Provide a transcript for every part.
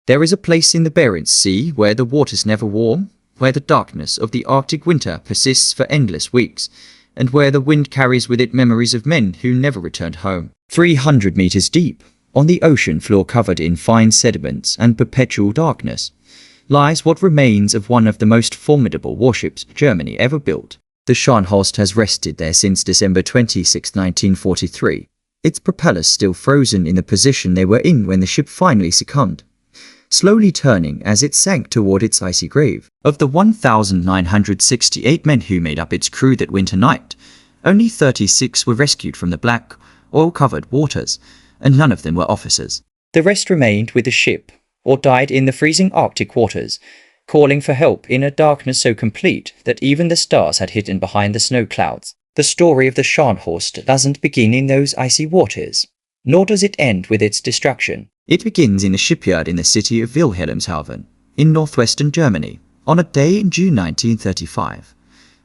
There is a place in the Barents Sea where the water's never warm, where the darkness of the Arctic winter persists for endless weeks, and where the wind carries with it memories of men who never returned home. 300 meters deep, on the ocean floor covered in fine sediments and perpetual darkness, lies what remains of one of the most formidable warships Germany ever built. The Scharnhorst has rested there since December 26, 1943, its propellers still frozen in the position they were in when the ship finally succumbed, slowly turning as it sank toward its icy grave. Of the 1,968 men who made up its crew that winter night, only 36 were rescued from the black, oil-covered waters, and none of them were officers. The rest remained with the ship, or died in the freezing Arctic waters, calling for help in a darkness so complete that even the stars had hidden behind the snow clouds. The story of the Scharnhorst doesn't begin in those icy waters, nor does it end with its destruction. It begins in a shipyard in the city of Wilhelmshaven, in northwestern Germany, on a day in June 1935,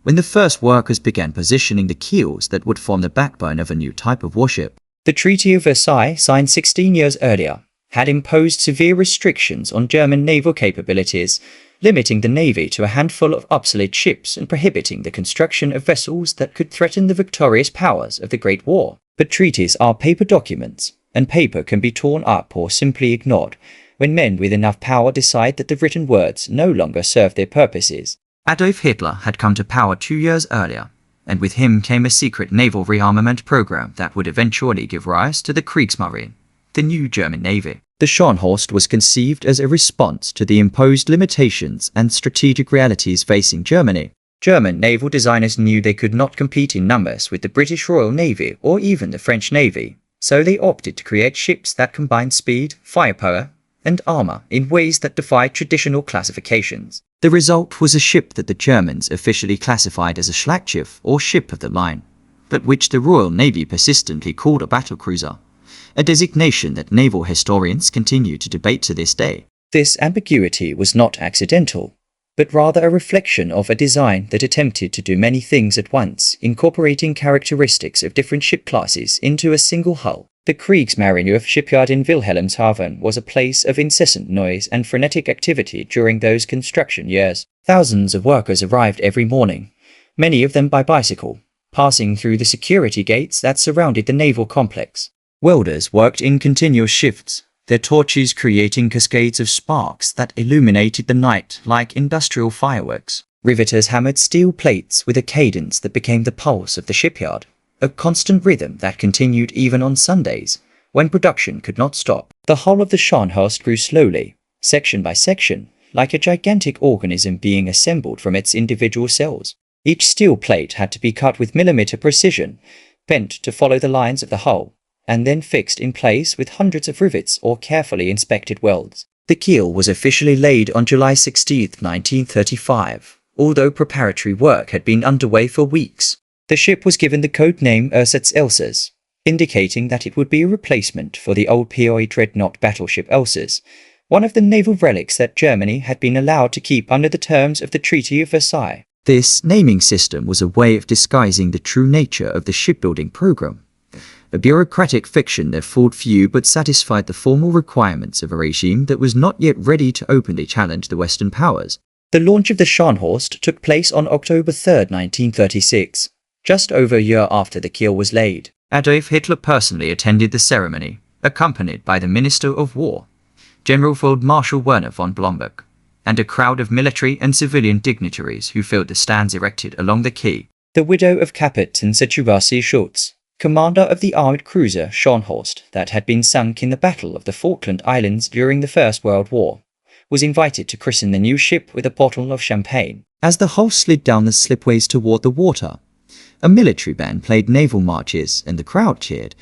when the first workers began positioning the keels that would form the backbone of a new type of warship. The Treaty of Versailles, signed 16 years earlier, had imposed severe restrictions on German naval capabilities, limiting the navy to a handful of obsolete ships and prohibiting the construction of vessels that could threaten the victorious powers of the Great War. But treaties are paper documents, and paper can be torn up or simply ignored when men with enough power decide that the written words no longer serve their purposes. Adolf Hitler had come to power 2 years earlier, and with him came a secret naval rearmament program that would eventually give rise to the Kriegsmarine, the new German Navy. The Scharnhorst was conceived as a response to the imposed limitations and strategic realities facing Germany. German naval designers knew they could not compete in numbers with the British Royal Navy or even the French Navy, so they opted to create ships that combined speed, firepower, and armor in ways that defied traditional classifications. The result was a ship that the Germans officially classified as a Schlachtschiff or ship of the line, but which the Royal Navy persistently called a battlecruiser, a designation that naval historians continue to debate to this day. This ambiguity was not accidental, but rather a reflection of a design that attempted to do many things at once, incorporating characteristics of different ship classes into a single hull. The Kriegsmarine shipyard in Wilhelmshaven was a place of incessant noise and frenetic activity during those construction years. Thousands of workers arrived every morning, many of them by bicycle, passing through the security gates that surrounded the naval complex. Welders worked in continuous shifts, their torches creating cascades of sparks that illuminated the night like industrial fireworks. Riveters hammered steel plates with a cadence that became the pulse of the shipyard, a constant rhythm that continued even on Sundays, when production could not stop. The hull of the Scharnhorst grew slowly, section by section, like a gigantic organism being assembled from its individual cells. Each steel plate had to be cut with millimeter precision, bent to follow the lines of the hull, and then fixed in place with hundreds of rivets or carefully inspected welds. The keel was officially laid on July 16, 1935, although preparatory work had been underway for weeks. The ship was given the code name Ersatz Elsass, indicating that it would be a replacement for the old POE dreadnought battleship Elsass, one of the naval relics that Germany had been allowed to keep under the terms of the Treaty of Versailles. This naming system was a way of disguising the true nature of the shipbuilding program, a bureaucratic fiction that fooled few but satisfied the formal requirements of a regime that was not yet ready to openly challenge the Western powers. The launch of the Scharnhorst took place on October 3, 1936, just over a year after the keel was laid. Adolf Hitler personally attended the ceremony, accompanied by the Minister of War, General Field Marshal Werner von Blomberg, and a crowd of military and civilian dignitaries who filled the stands erected along the quay. The widow of Captain Setubasi Schultz, commander of the armored cruiser Scharnhorst that had been sunk in the Battle of the Falkland Islands during the First World War, was invited to christen the new ship with a bottle of champagne. As the hull slid down the slipways toward the water, a military band played naval marches and the crowd cheered,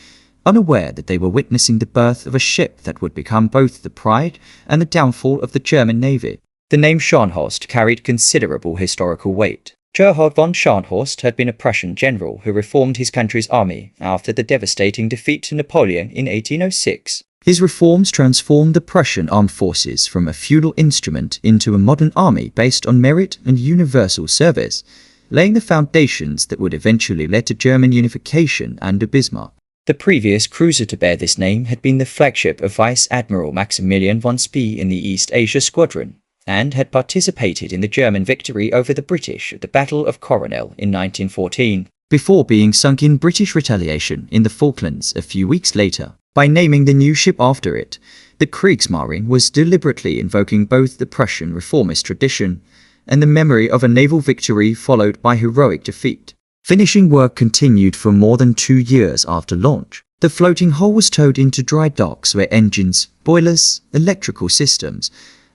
unaware that they were witnessing the birth of a ship that would become both the pride and the downfall of the German Navy. The name Scharnhorst carried considerable historical weight. Gerhard von Scharnhorst had been a Prussian general who reformed his country's army after the devastating defeat to Napoleon in 1806. His reforms transformed the Prussian armed forces from a feudal instrument into a modern army based on merit and universal service, laying the foundations that would eventually lead to German unification under Bismarck. The previous cruiser to bear this name had been the flagship of Vice Admiral Maximilian von Spee in the East Asia Squadron, and had participated in the German victory over the British at the Battle of Coronel in 1914, before being sunk in British retaliation in the Falklands a few weeks later. By naming the new ship after it, the Kriegsmarine was deliberately invoking both the Prussian reformist tradition and the memory of a naval victory followed by heroic defeat. Finishing work continued for more than 2 years after launch. The floating hull was towed into dry docks where engines, boilers, electrical systems,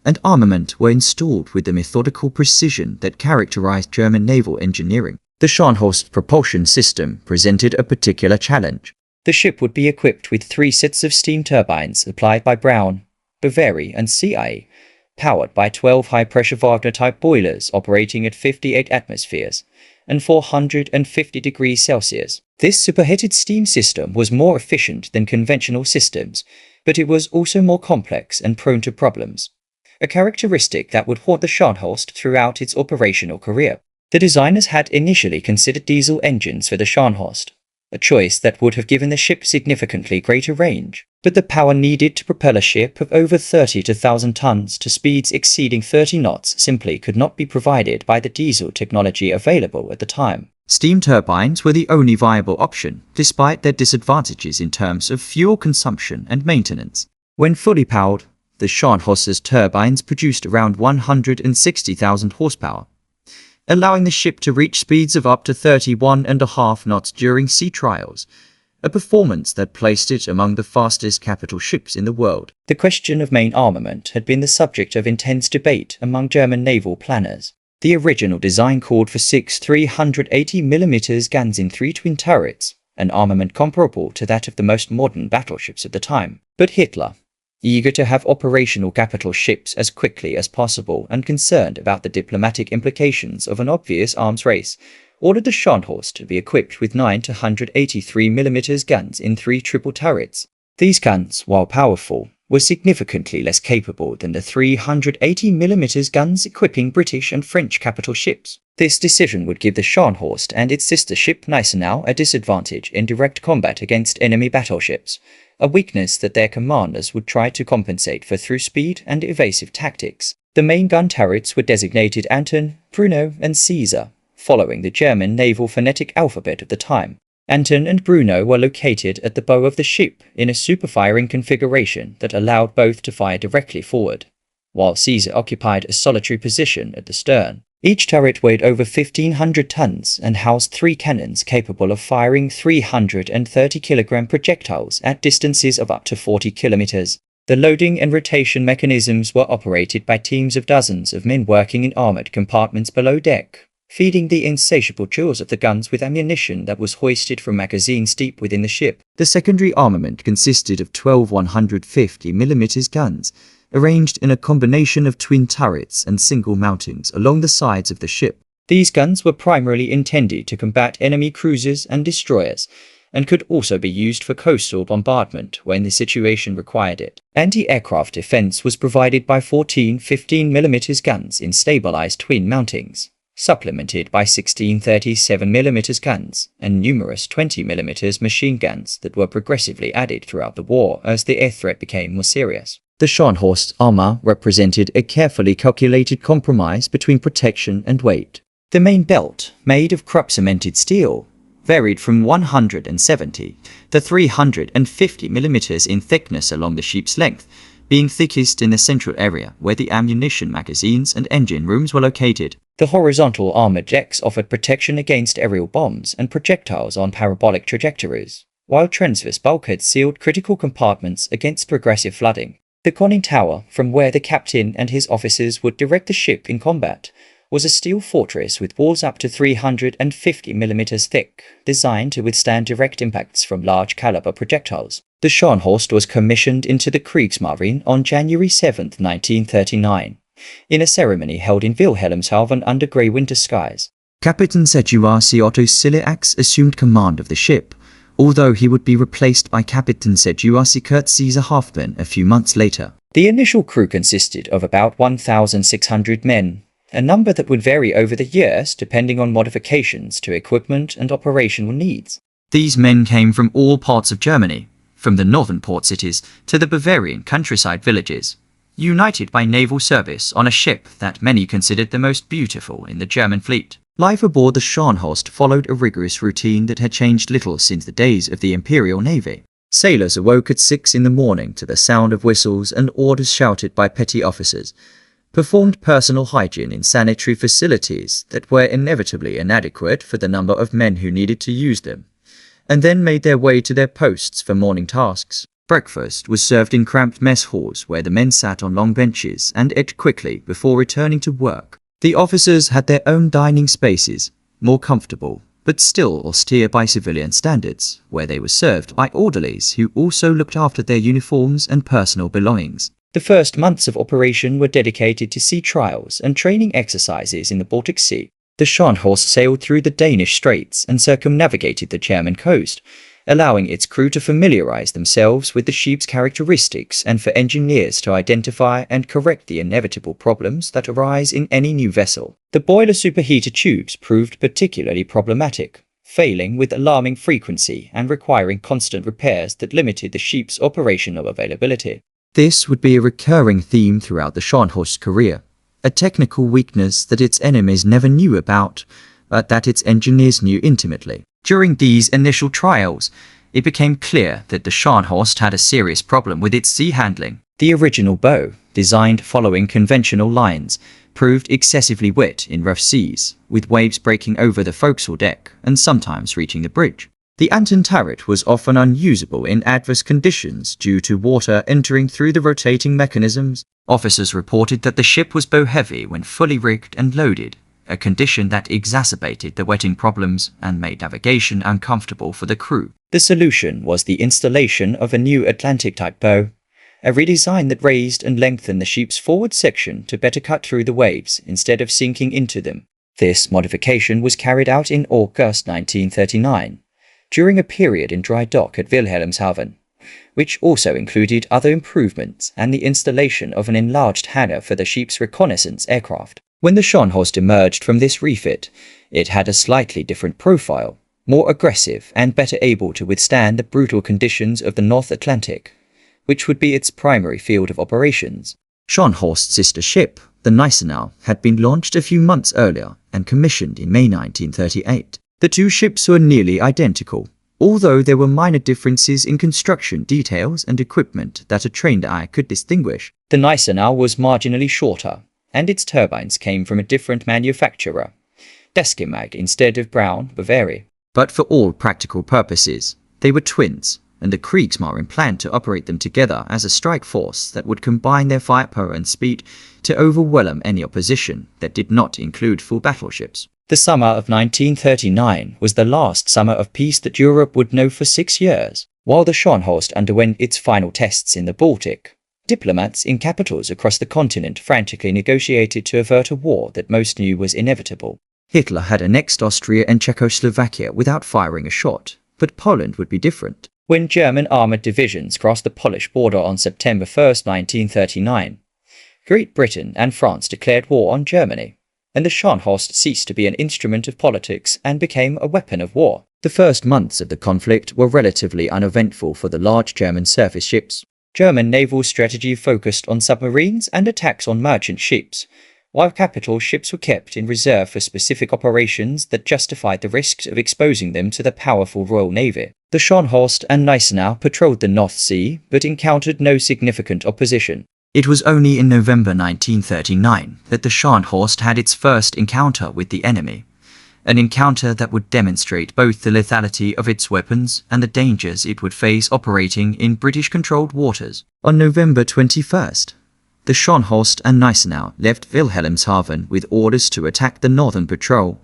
and armament were installed with the methodical precision that characterized German naval engineering. The Scharnhorst propulsion system presented a particular challenge. The ship would be equipped with 3 sets of steam turbines supplied by Brown, Bavary, and CIA, powered by 12 high-pressure Wagner-type boilers operating at 58 atmospheres and 450 degrees Celsius. This superheated steam system was more efficient than conventional systems, but it was also more complex and prone to problems, a characteristic that would haunt the Scharnhorst throughout its operational career. The designers had initially considered diesel engines for the Scharnhorst, a choice that would have given the ship significantly greater range, but the power needed to propel a ship of over 30 to 1,000 tons to speeds exceeding 30 knots simply could not be provided by the diesel technology available at the time. Steam turbines were the only viable option, despite their disadvantages in terms of fuel consumption and maintenance. When fully powered, the Scharnhorst's turbines produced around 160,000 horsepower, allowing the ship to reach speeds of up to 31.5 knots during sea trials, a performance that placed it among the fastest capital ships in the world. The question of main armament had been the subject of intense debate among German naval planners. The original design called for 6 380mm guns in 3 twin turrets, an armament comparable to that of the most modern battleships of the time. But Hitler, eager to have operational capital ships as quickly as possible and concerned about the diplomatic implications of an obvious arms race, ordered the Scharnhorst to be equipped with 9 283mm guns in 3 triple turrets. These guns, while powerful, were significantly less capable than the 380mm guns equipping British and French capital ships. This decision would give the Scharnhorst and its sister ship Gneisenau a disadvantage in direct combat against enemy battleships, a weakness that their commanders would try to compensate for through speed and evasive tactics. The main gun turrets were designated Anton, Bruno, and Caesar, following the German naval phonetic alphabet of the time. Anton and Bruno were located at the bow of the ship in a superfiring configuration that allowed both to fire directly forward, while Caesar occupied a solitary position at the stern. Each turret weighed over 1,500 tons and housed 3 cannons capable of firing 330-kilogram projectiles at distances of up to 40 kilometers. The loading and rotation mechanisms were operated by teams of dozens of men working in armored compartments below deck, feeding the insatiable jaws of the guns with ammunition that was hoisted from magazines deep within the ship. The secondary armament consisted of 12 150mm guns, arranged in a combination of twin turrets and single mountings along the sides of the ship. These guns were primarily intended to combat enemy cruisers and destroyers, and could also be used for coastal bombardment when the situation required it. Anti-aircraft defense was provided by 14 15mm guns in stabilized twin mountings, supplemented by 16 37mm guns and numerous 20mm machine guns that were progressively added throughout the war as the air threat became more serious. The Scharnhorst's armor represented a carefully calculated compromise between protection and weight. The main belt, made of Krupp-cemented steel, varied from 170 to 350mm in thickness along the ship's length, being thickest in the central area where the ammunition magazines and engine rooms were located. The horizontal armored decks offered protection against aerial bombs and projectiles on parabolic trajectories, while transverse bulkheads sealed critical compartments against progressive flooding. The conning tower, from where the captain and his officers would direct the ship in combat, was a steel fortress with walls up to 350mm thick, designed to withstand direct impacts from large-caliber projectiles. The Scharnhorst was commissioned into the Kriegsmarine on January 7, 1939, in a ceremony held in Wilhelmshaven under grey winter skies. Captain Sergiusi Otto Siliax assumed command of the ship, although he would be replaced by Captain Sergiusi Kurt Caesar Hoffmann a few months later. The initial crew consisted of about 1,600 men, a number that would vary over the years depending on modifications to equipment and operational needs. These men came from all parts of Germany, from the northern port cities to the Bavarian countryside villages, united by naval service on a ship that many considered the most beautiful in the German fleet. Life aboard the Scharnhorst followed a rigorous routine that had changed little since the days of the Imperial Navy. Sailors awoke at 6 in the morning to the sound of whistles and orders shouted by petty officers, performed personal hygiene in sanitary facilities that were inevitably inadequate for the number of men who needed to use them, and then made their way to their posts for morning tasks. Breakfast was served in cramped mess halls where the men sat on long benches and ate quickly before returning to work. The officers had their own dining spaces, more comfortable, but still austere by civilian standards, where they were served by orderlies who also looked after their uniforms and personal belongings. The first months of operation were dedicated to sea trials and training exercises in the Baltic Sea. The Scharnhorst sailed through the Danish Straits and circumnavigated the German coast, allowing its crew to familiarize themselves with the ship's characteristics and for engineers to identify and correct the inevitable problems that arise in any new vessel. The boiler superheater tubes proved particularly problematic, failing with alarming frequency and requiring constant repairs that limited the ship's operational availability. This would be a recurring theme throughout the Scharnhorst's career, a technical weakness that its enemies never knew about, but that its engineers knew intimately. During these initial trials, it became clear that the Scharnhorst had a serious problem with its sea handling. The original bow, designed following conventional lines, proved excessively wet in rough seas, with waves breaking over the forecastle deck and sometimes reaching the bridge. The Anton turret was often unusable in adverse conditions due to water entering through the rotating mechanisms. Officers reported that the ship was bow-heavy when fully rigged and loaded, a condition that exacerbated the wetting problems and made navigation uncomfortable for the crew. The solution was the installation of a new Atlantic-type bow, a redesign that raised and lengthened the ship's forward section to better cut through the waves instead of sinking into them. This modification was carried out in August 1939, during a period in dry dock at Wilhelmshaven, which also included other improvements and the installation of an enlarged hangar for the ship's reconnaissance aircraft. When the Scharnhorst emerged from this refit, it had a slightly different profile, more aggressive and better able to withstand the brutal conditions of the North Atlantic, which would be its primary field of operations. Scharnhorst's sister ship, the Gneisenau, had been launched a few months earlier and commissioned in May 1938. The two ships were nearly identical, although there were minor differences in construction details and equipment that a trained eye could distinguish. The Gneisenau was marginally shorter, and its turbines came from a different manufacturer, Deskimag instead of Braun, Bavaria. But for all practical purposes, they were twins, and the Kriegsmarine planned to operate them together as a strike force that would combine their firepower and speed to overwhelm any opposition that did not include full battleships. The summer of 1939 was the last summer of peace that Europe would know for 6 years. While the Scharnhorst underwent its final tests in the Baltic, diplomats in capitals across the continent frantically negotiated to avert a war that most knew was inevitable. Hitler had annexed Austria and Czechoslovakia without firing a shot, but Poland would be different. When German armoured divisions crossed the Polish border on September 1, 1939, Great Britain and France declared war on Germany, and the Scharnhorst ceased to be an instrument of politics and became a weapon of war. The first months of the conflict were relatively uneventful for the large German surface ships. German naval strategy focused on submarines and attacks on merchant ships, while capital ships were kept in reserve for specific operations that justified the risks of exposing them to the powerful Royal Navy. The Scharnhorst and Gneisenau patrolled the North Sea but encountered no significant opposition. It was only in November 1939 that the Scharnhorst had its first encounter with the enemy, an encounter that would demonstrate both the lethality of its weapons and the dangers it would face operating in British-controlled waters. On November 21st, the Scharnhorst and Gneisenau left Wilhelmshaven with orders to attack the Northern Patrol,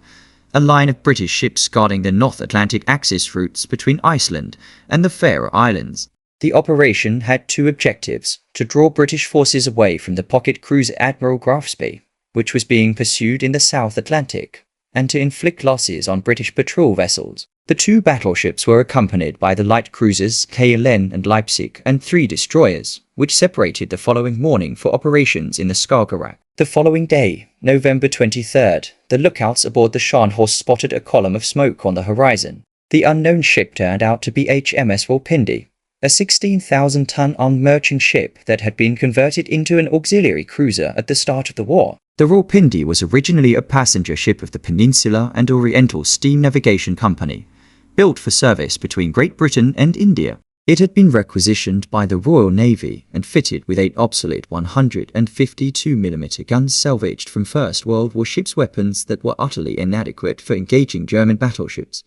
a line of British ships guarding the North Atlantic axis routes between Iceland and the Faroe Islands. The operation had two objectives: to draw British forces away from the pocket cruiser Admiral Grafsby, which was being pursued in the South Atlantic, and to inflict losses on British patrol vessels. The two battleships were accompanied by the light cruisers KLN and Leipzig and 3 destroyers, which separated the following morning for operations in the Skagerrak. The following day, November 23rd, the lookouts aboard the Scharnhorst spotted a column of smoke on the horizon. The unknown ship turned out to be HMS Rawalpindi, a 16,000-ton armed merchant ship that had been converted into an auxiliary cruiser at the start of the war. The Rawalpindi was originally a passenger ship of the Peninsular and Oriental Steam Navigation Company, built for service between Great Britain and India. It had been requisitioned by the Royal Navy and fitted with 8 obsolete 152mm guns salvaged from First World War ships, weapons that were utterly inadequate for engaging German battleships,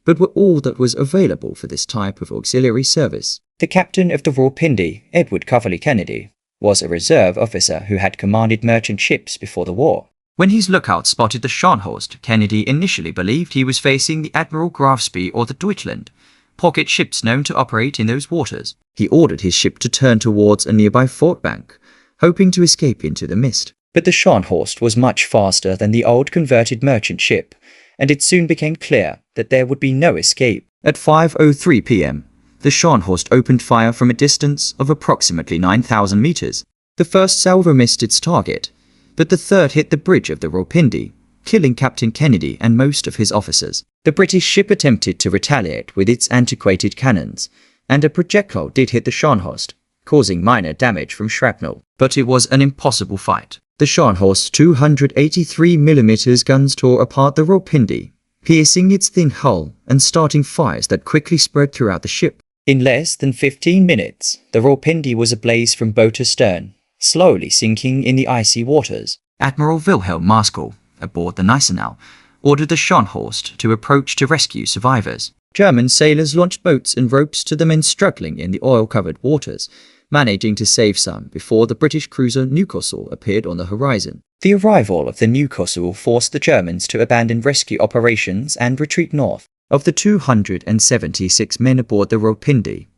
but were all that was available for this type of auxiliary service. The captain of the Rawalpindi, Edward Coverley Kennedy, was a reserve officer who had commanded merchant ships before the war. When his lookout spotted the Scharnhorst, Kennedy initially believed he was facing the Admiral Grafspee or the Deutschland, pocket ships known to operate in those waters. He ordered his ship to turn towards a nearby fort bank, hoping to escape into the mist. But the Scharnhorst was much faster than the old converted merchant ship, and it soon became clear that there would be no escape. At 5:03 p.m., the Scharnhorst opened fire from a distance of approximately 9,000 meters. The first salvo missed its target, but the third hit the bridge of the Rawalpindi, killing Captain Kennedy and most of his officers. The British ship attempted to retaliate with its antiquated cannons, and a projectile did hit the Scharnhorst, causing minor damage from shrapnel. But it was an impossible fight. The Scharnhorst's 283mm guns tore apart the Rawalpindi, piercing its thin hull and starting fires that quickly spread throughout the ship. In less than 15 minutes, the Rawalpindi was ablaze from bow to stern, slowly sinking in the icy waters. Admiral Wilhelm Marschall, aboard the Gneisenau, ordered the Scharnhorst to approach to rescue survivors. German sailors launched boats and ropes to the men struggling in the oil-covered waters, managing to save some before the British cruiser Newcastle appeared on the horizon. The arrival of the Newcastle forced the Germans to abandon rescue operations and retreat north. Of the 276 men aboard the Rawalpindi,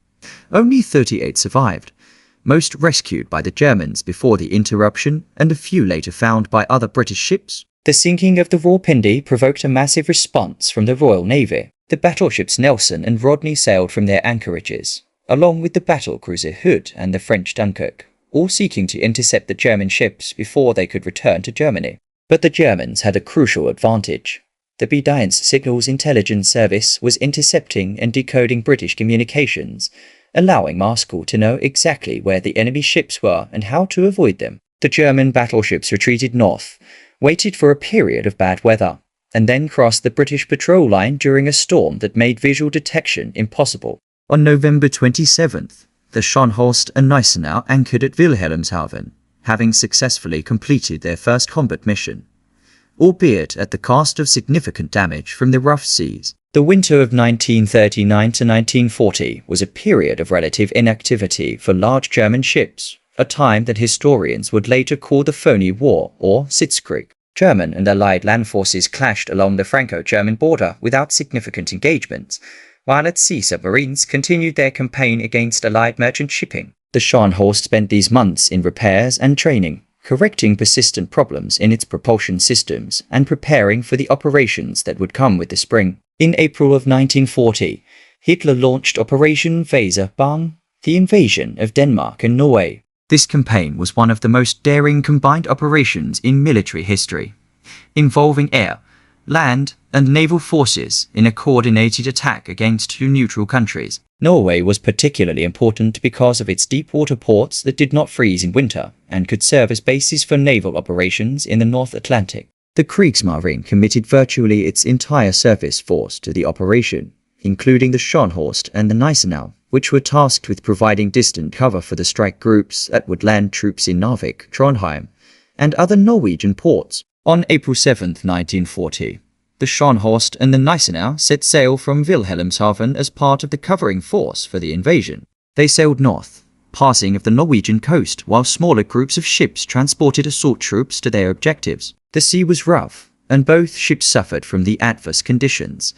only 38 survived, most rescued by the Germans before the interruption and a few later found by other British ships. The sinking of the Rawalpindi provoked a massive response from the Royal Navy. The battleships Nelson and Rodney sailed from their anchorages, along with the battlecruiser Hood and the French Dunkirk, all seeking to intercept the German ships before they could return to Germany. But the Germans had a crucial advantage. The Bedienst Signals Intelligence Service was intercepting and decoding British communications, allowing Marschall to know exactly where the enemy ships were and how to avoid them. The German battleships retreated north, waited for a period of bad weather, and then crossed the British patrol line during a storm that made visual detection impossible. On November 27th, the Scharnhorst and Gneisenau anchored at Wilhelmshaven, having successfully completed their first combat mission, albeit at the cost of significant damage from the rough seas. The winter of 1939 to 1940 was a period of relative inactivity for large German ships, a time that historians would later call the Phony War or Sitzkrieg. German and Allied land forces clashed along the Franco-German border without significant engagements, while at sea submarines continued their campaign against Allied merchant shipping. The Scharnhorst spent these months in repairs and training, correcting persistent problems in its propulsion systems and preparing for the operations that would come with the spring. In April of 1940, Hitler launched Operation Weserübergang, the invasion of Denmark and Norway. This campaign was one of the most daring combined operations in military history, involving air, land, and naval forces in a coordinated attack against 2 neutral countries. Norway was particularly important because of its deep water ports that did not freeze in winter and could serve as bases for naval operations in the North Atlantic. The Kriegsmarine committed virtually its entire surface force to the operation, including the Scharnhorst and the Gneisenau, which were tasked with providing distant cover for the strike groups that would land troops in Narvik, Trondheim, and other Norwegian ports. On April 7, 1940, the Scharnhorst and the Gneisenau set sail from Wilhelmshaven as part of the covering force for the invasion. They sailed north, passing of the Norwegian coast, while smaller groups of ships transported assault troops to their objectives. The sea was rough, and both ships suffered from the adverse conditions,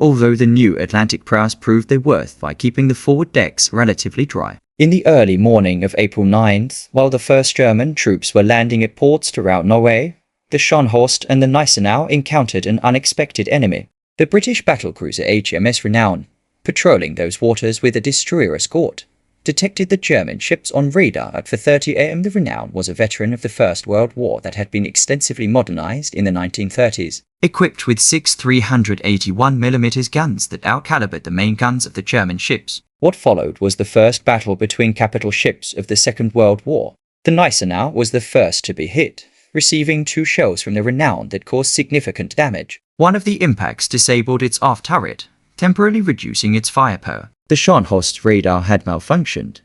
although the new Atlantic prowess proved their worth by keeping the forward decks relatively dry. In the early morning of April 9th, while the first German troops were landing at ports throughout Norway, the Scharnhorst and the Gneisenau encountered an unexpected enemy. The British battlecruiser HMS Renown, patrolling those waters with a destroyer escort, detected the German ships on radar at 4:30 am. The Renown was a veteran of the First World War that had been extensively modernized in the 1930s. Equipped with 6 381mm guns that outcalibered the main guns of the German ships. What followed was the first battle between capital ships of the Second World War. The Gneisenau was the first to be hit, receiving 2 shells from the Renown that caused significant damage. One of the impacts disabled its aft turret, temporarily reducing its firepower. The Scharnhorst radar had malfunctioned,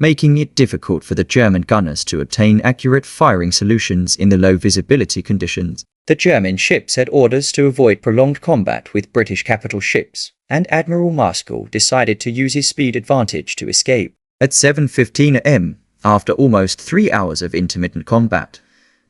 making it difficult for the German gunners to obtain accurate firing solutions in the low visibility conditions. The German ships had orders to avoid prolonged combat with British capital ships, and Admiral Marskall decided to use his speed advantage to escape. At 7:15 am, after almost 3 hours of intermittent combat,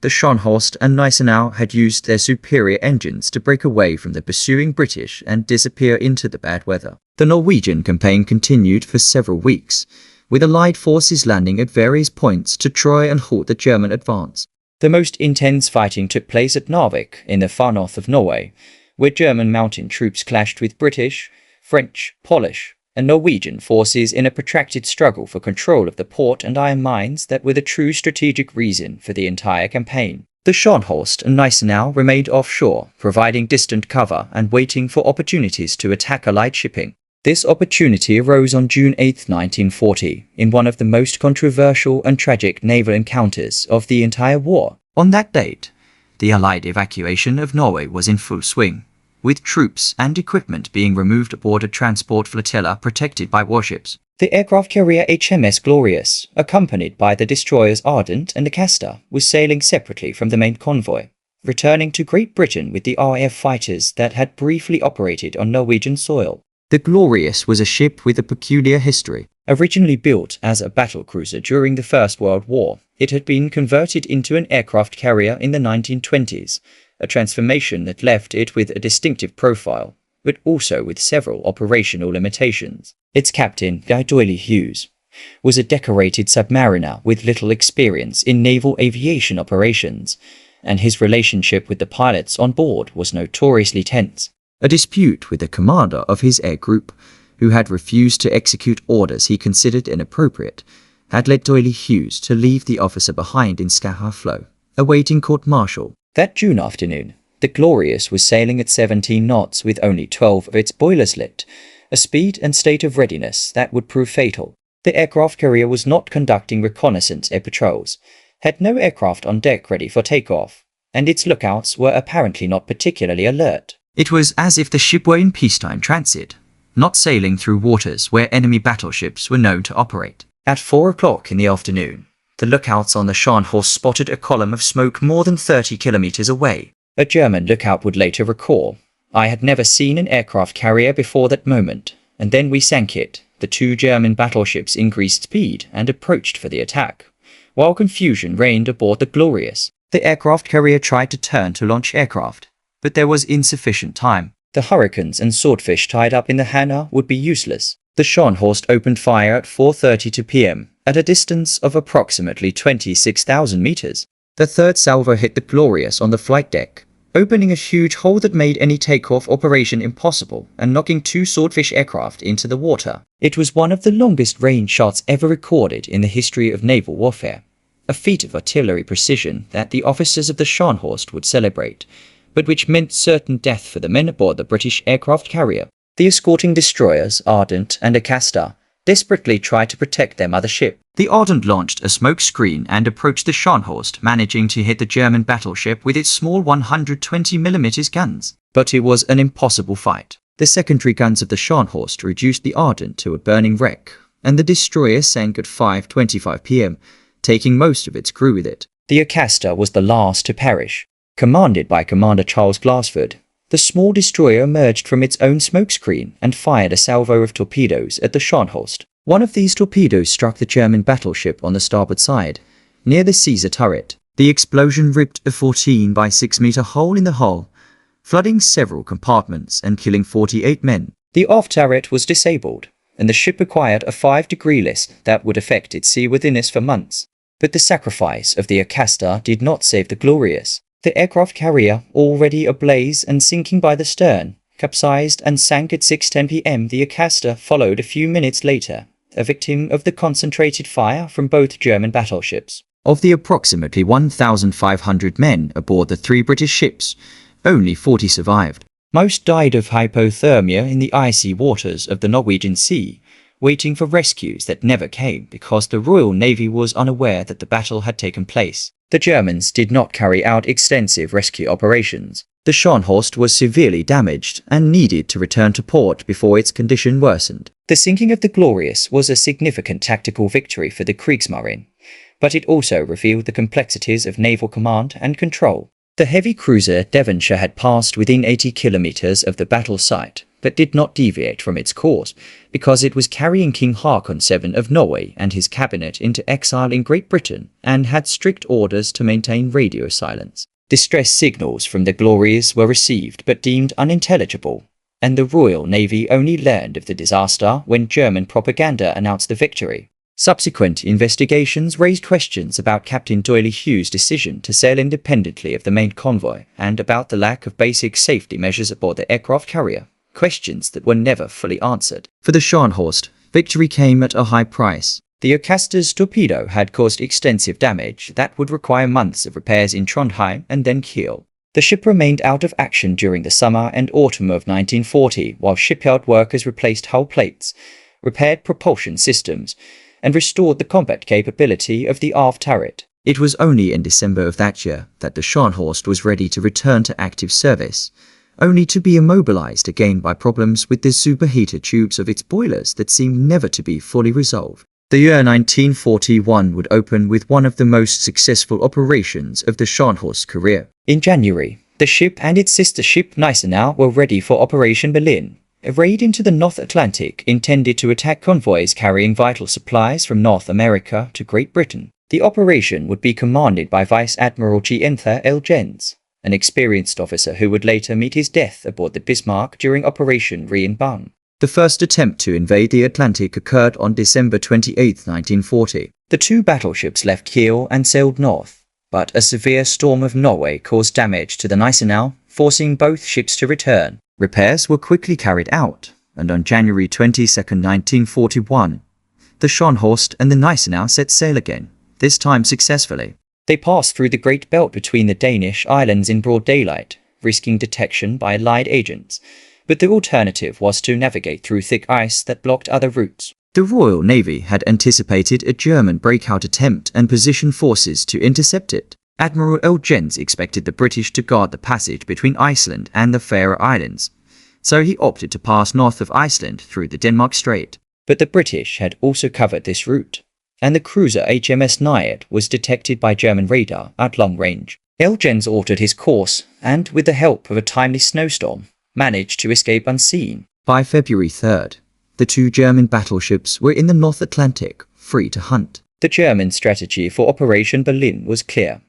the Scharnhorst and Gneisenau had used their superior engines to break away from the pursuing British and disappear into the bad weather. The Norwegian campaign continued for several weeks, with Allied forces landing at various points to try and halt the German advance. The most intense fighting took place at Narvik in the far north of Norway, where German mountain troops clashed with British, French, Polish, and Norwegian forces in a protracted struggle for control of the port and iron mines that were the true strategic reason for the entire campaign. The Scharnhorst and Gneisenau remained offshore, providing distant cover and waiting for opportunities to attack Allied shipping. This opportunity arose on June 8, 1940, in one of the most controversial and tragic naval encounters of the entire war. On that date, the Allied evacuation of Norway was in full swing, with troops and equipment being removed aboard a transport flotilla protected by warships. The aircraft carrier HMS Glorious, accompanied by the destroyers Ardent and Acasta, was sailing separately from the main convoy, returning to Great Britain with the RAF fighters that had briefly operated on Norwegian soil. The Glorious was a ship with a peculiar history. Originally built as a battlecruiser during the First World War, it had been converted into an aircraft carrier in the 1920s, a transformation that left it with a distinctive profile, but also with several operational limitations. Its captain, Guy Doyley Hughes, was a decorated submariner with little experience in naval aviation operations, and his relationship with the pilots on board was notoriously tense. A dispute with the commander of his air group, who had refused to execute orders he considered inappropriate, had led Doyley Hughes to leave the officer behind in Scharnhorst, awaiting court-martial. That June afternoon, the Glorious was sailing at 17 knots with only 12 of its boilers lit, a speed and state of readiness that would prove fatal. The aircraft carrier was not conducting reconnaissance air patrols, had no aircraft on deck ready for takeoff, and its lookouts were apparently not particularly alert. It was as if the ship were in peacetime transit, not sailing through waters where enemy battleships were known to operate. At 4 o'clock in the afternoon, the lookouts on the Scharnhorst spotted a column of smoke more than 30 kilometers away. A German lookout would later recall, "I had never seen an aircraft carrier before that moment, and then we sank it." The 2 German battleships increased speed and approached for the attack, while confusion reigned aboard the Glorious. The aircraft carrier tried to turn to launch aircraft, but there was insufficient time. The Hurricanes and Swordfish tied up in the Hanna would be useless. The Scharnhorst opened fire at 4:32 p.m. at a distance of approximately 26,000 meters. The third salvo hit the Glorious on the flight deck, opening a huge hole that made any takeoff operation impossible and knocking 2 Swordfish aircraft into the water. It was one of the longest range shots ever recorded in the history of naval warfare, a feat of artillery precision that the officers of the Scharnhorst would celebrate, but which meant certain death for the men aboard the British aircraft carrier. The escorting destroyers, Ardent and Acasta, desperately tried to protect their mother ship. The Ardent launched a smoke screen and approached the Scharnhorst, managing to hit the German battleship with its small 120mm guns. But it was an impossible fight. The secondary guns of the Scharnhorst reduced the Ardent to a burning wreck, and the destroyer sank at 5:25 p.m., taking most of its crew with it. The Acasta was the last to perish. Commanded by Commander Charles Glassford, the small destroyer emerged from its own smokescreen and fired a salvo of torpedoes at the Scharnhorst. One of these torpedoes struck the German battleship on the starboard side, near the Caesar turret. The explosion ripped a 14 by 6 meter hole in the hull, flooding several compartments and killing 48 men. The aft turret was disabled, and the ship acquired a 5-degree list that would affect its seaworthiness for months. But the sacrifice of the Acasta did not save the Glorious. The aircraft carrier, already ablaze and sinking by the stern, capsized and sank at 6:10 p.m. The Acasta followed a few minutes later, a victim of the concentrated fire from both German battleships. Of the approximately 1,500 men aboard the 3 British ships, only 40 survived. Most died of hypothermia in the icy waters of the Norwegian Sea, waiting for rescues that never came because the Royal Navy was unaware that the battle had taken place. The Germans did not carry out extensive rescue operations. The Scharnhorst was severely damaged and needed to return to port before its condition worsened. The sinking of the Glorious was a significant tactical victory for the Kriegsmarine, but it also revealed the complexities of naval command and control. The heavy cruiser Devonshire had passed within 80 kilometers of the battle site, but did not deviate from its course, because it was carrying King Haakon VII of Norway and his cabinet into exile in Great Britain and had strict orders to maintain radio silence. Distress signals from the Glorious were received but deemed unintelligible, and the Royal Navy only learned of the disaster when German propaganda announced the victory. Subsequent investigations raised questions about Captain D'Oyly Hughes' decision to sail independently of the main convoy and about the lack of basic safety measures aboard the aircraft carrier, questions that were never fully answered. For the Scharnhorst, victory came at a high price. The Jocasta's torpedo had caused extensive damage that would require months of repairs in Trondheim and then Kiel. The ship remained out of action during the summer and autumn of 1940 while shipyard workers replaced hull plates, repaired propulsion systems, and restored the combat capability of the aft turret. It was only in December of that year that the Scharnhorst was ready to return to active service, only to be immobilized again by problems with the superheater tubes of its boilers that seemed never to be fully resolved. The year 1941 would open with one of the most successful operations of the Scharnhorst's career. In January, the ship and its sister ship Gneisenau were ready for Operation Berlin, a raid into the North Atlantic intended to attack convoys carrying vital supplies from North America to Great Britain. The operation would be commanded by Vice Admiral Gunther L. Jens, an experienced officer who would later meet his death aboard the Bismarck during Operation Rheinbahn. The first attempt to invade the Atlantic occurred on December 28, 1940. The 2 battleships left Kiel and sailed north, but a severe storm of Norway caused damage to the Gneisenau, forcing both ships to return. Repairs were quickly carried out, and on January 22, 1941, the Scharnhorst and the Gneisenau set sail again, this time successfully. They passed through the Great Belt between the Danish islands in broad daylight, risking detection by Allied agents, but the alternative was to navigate through thick ice that blocked other routes. The Royal Navy had anticipated a German breakout attempt and positioned forces to intercept it. Admiral L. Jens expected the British to guard the passage between Iceland and the Faroe Islands, so he opted to pass north of Iceland through the Denmark Strait. But the British had also covered this route, and the cruiser HMS Naiad was detected by German radar at long range. L. Jens altered his course and, with the help of a timely snowstorm, managed to escape unseen. By February 3rd, the 2 German battleships were in the North Atlantic, free to hunt. The German strategy for Operation Berlin was clear.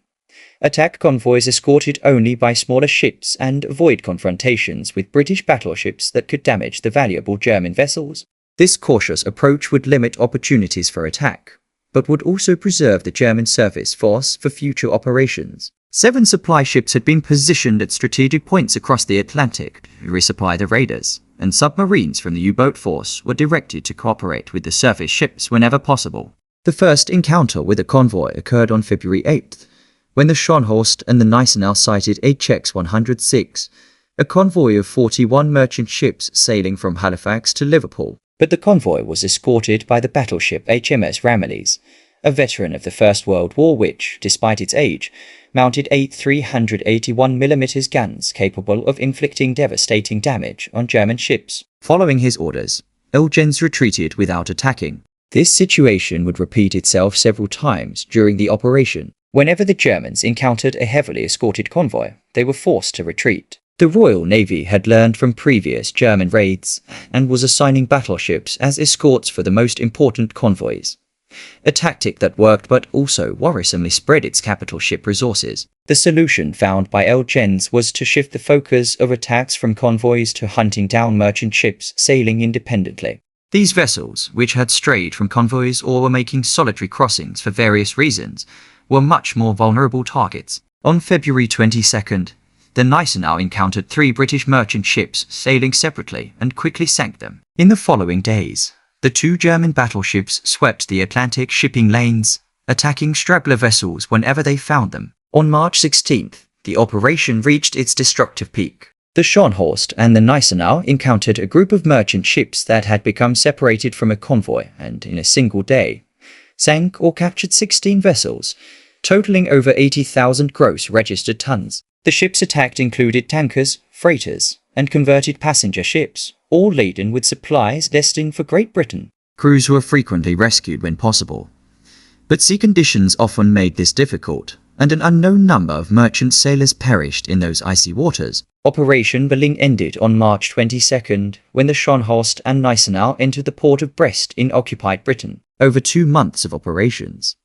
Attack convoys escorted only by smaller ships and avoid confrontations with British battleships that could damage the valuable German vessels. This cautious approach would limit opportunities for attack, but would also preserve the German surface force for future operations. 7 supply ships had been positioned at strategic points across the Atlantic to resupply the raiders, and submarines from the U-boat force were directed to cooperate with the surface ships whenever possible. The first encounter with a convoy occurred on February 8th, when the Scharnhorst and the Gneisenau sighted HX 106, a convoy of 41 merchant ships sailing from Halifax to Liverpool. But the convoy was escorted by the battleship HMS Ramillies, a veteran of the First World War which, despite its age, mounted 8 381mm guns capable of inflicting devastating damage on German ships. Following his orders, L. Jens retreated without attacking. This situation would repeat itself several times during the operation. Whenever the Germans encountered a heavily escorted convoy, they were forced to retreat. The Royal Navy had learned from previous German raids and was assigning battleships as escorts for the most important convoys, a tactic that worked but also worrisomely spread its capital ship resources. The solution found by L. Jens was to shift the focus of attacks from convoys to hunting down merchant ships sailing independently. These vessels, which had strayed from convoys or were making solitary crossings for various reasons, were much more vulnerable targets. On February 22nd, the Gneisenau encountered 3 British merchant ships sailing separately and quickly sank them. In the following days, The two German battleships swept the Atlantic shipping lanes, attacking straggler vessels whenever they found them. On March 16th, the operation reached its destructive peak. The Scharnhorst and the Gneisenau encountered a group of merchant ships that had become separated from a convoy and, in a single day, sank or captured 16 vessels, totaling over 80,000 gross registered tons. The ships attacked included tankers, freighters, and converted passenger ships, all laden with supplies destined for Great Britain. Crews were frequently rescued when possible, but sea conditions often made this difficult, and an unknown number of merchant sailors perished in those icy waters. Operation Berlin ended on March 22nd, when the Scharnhorst and Gneisenau entered the port of Brest in occupied Britain. Over 2 months of operations,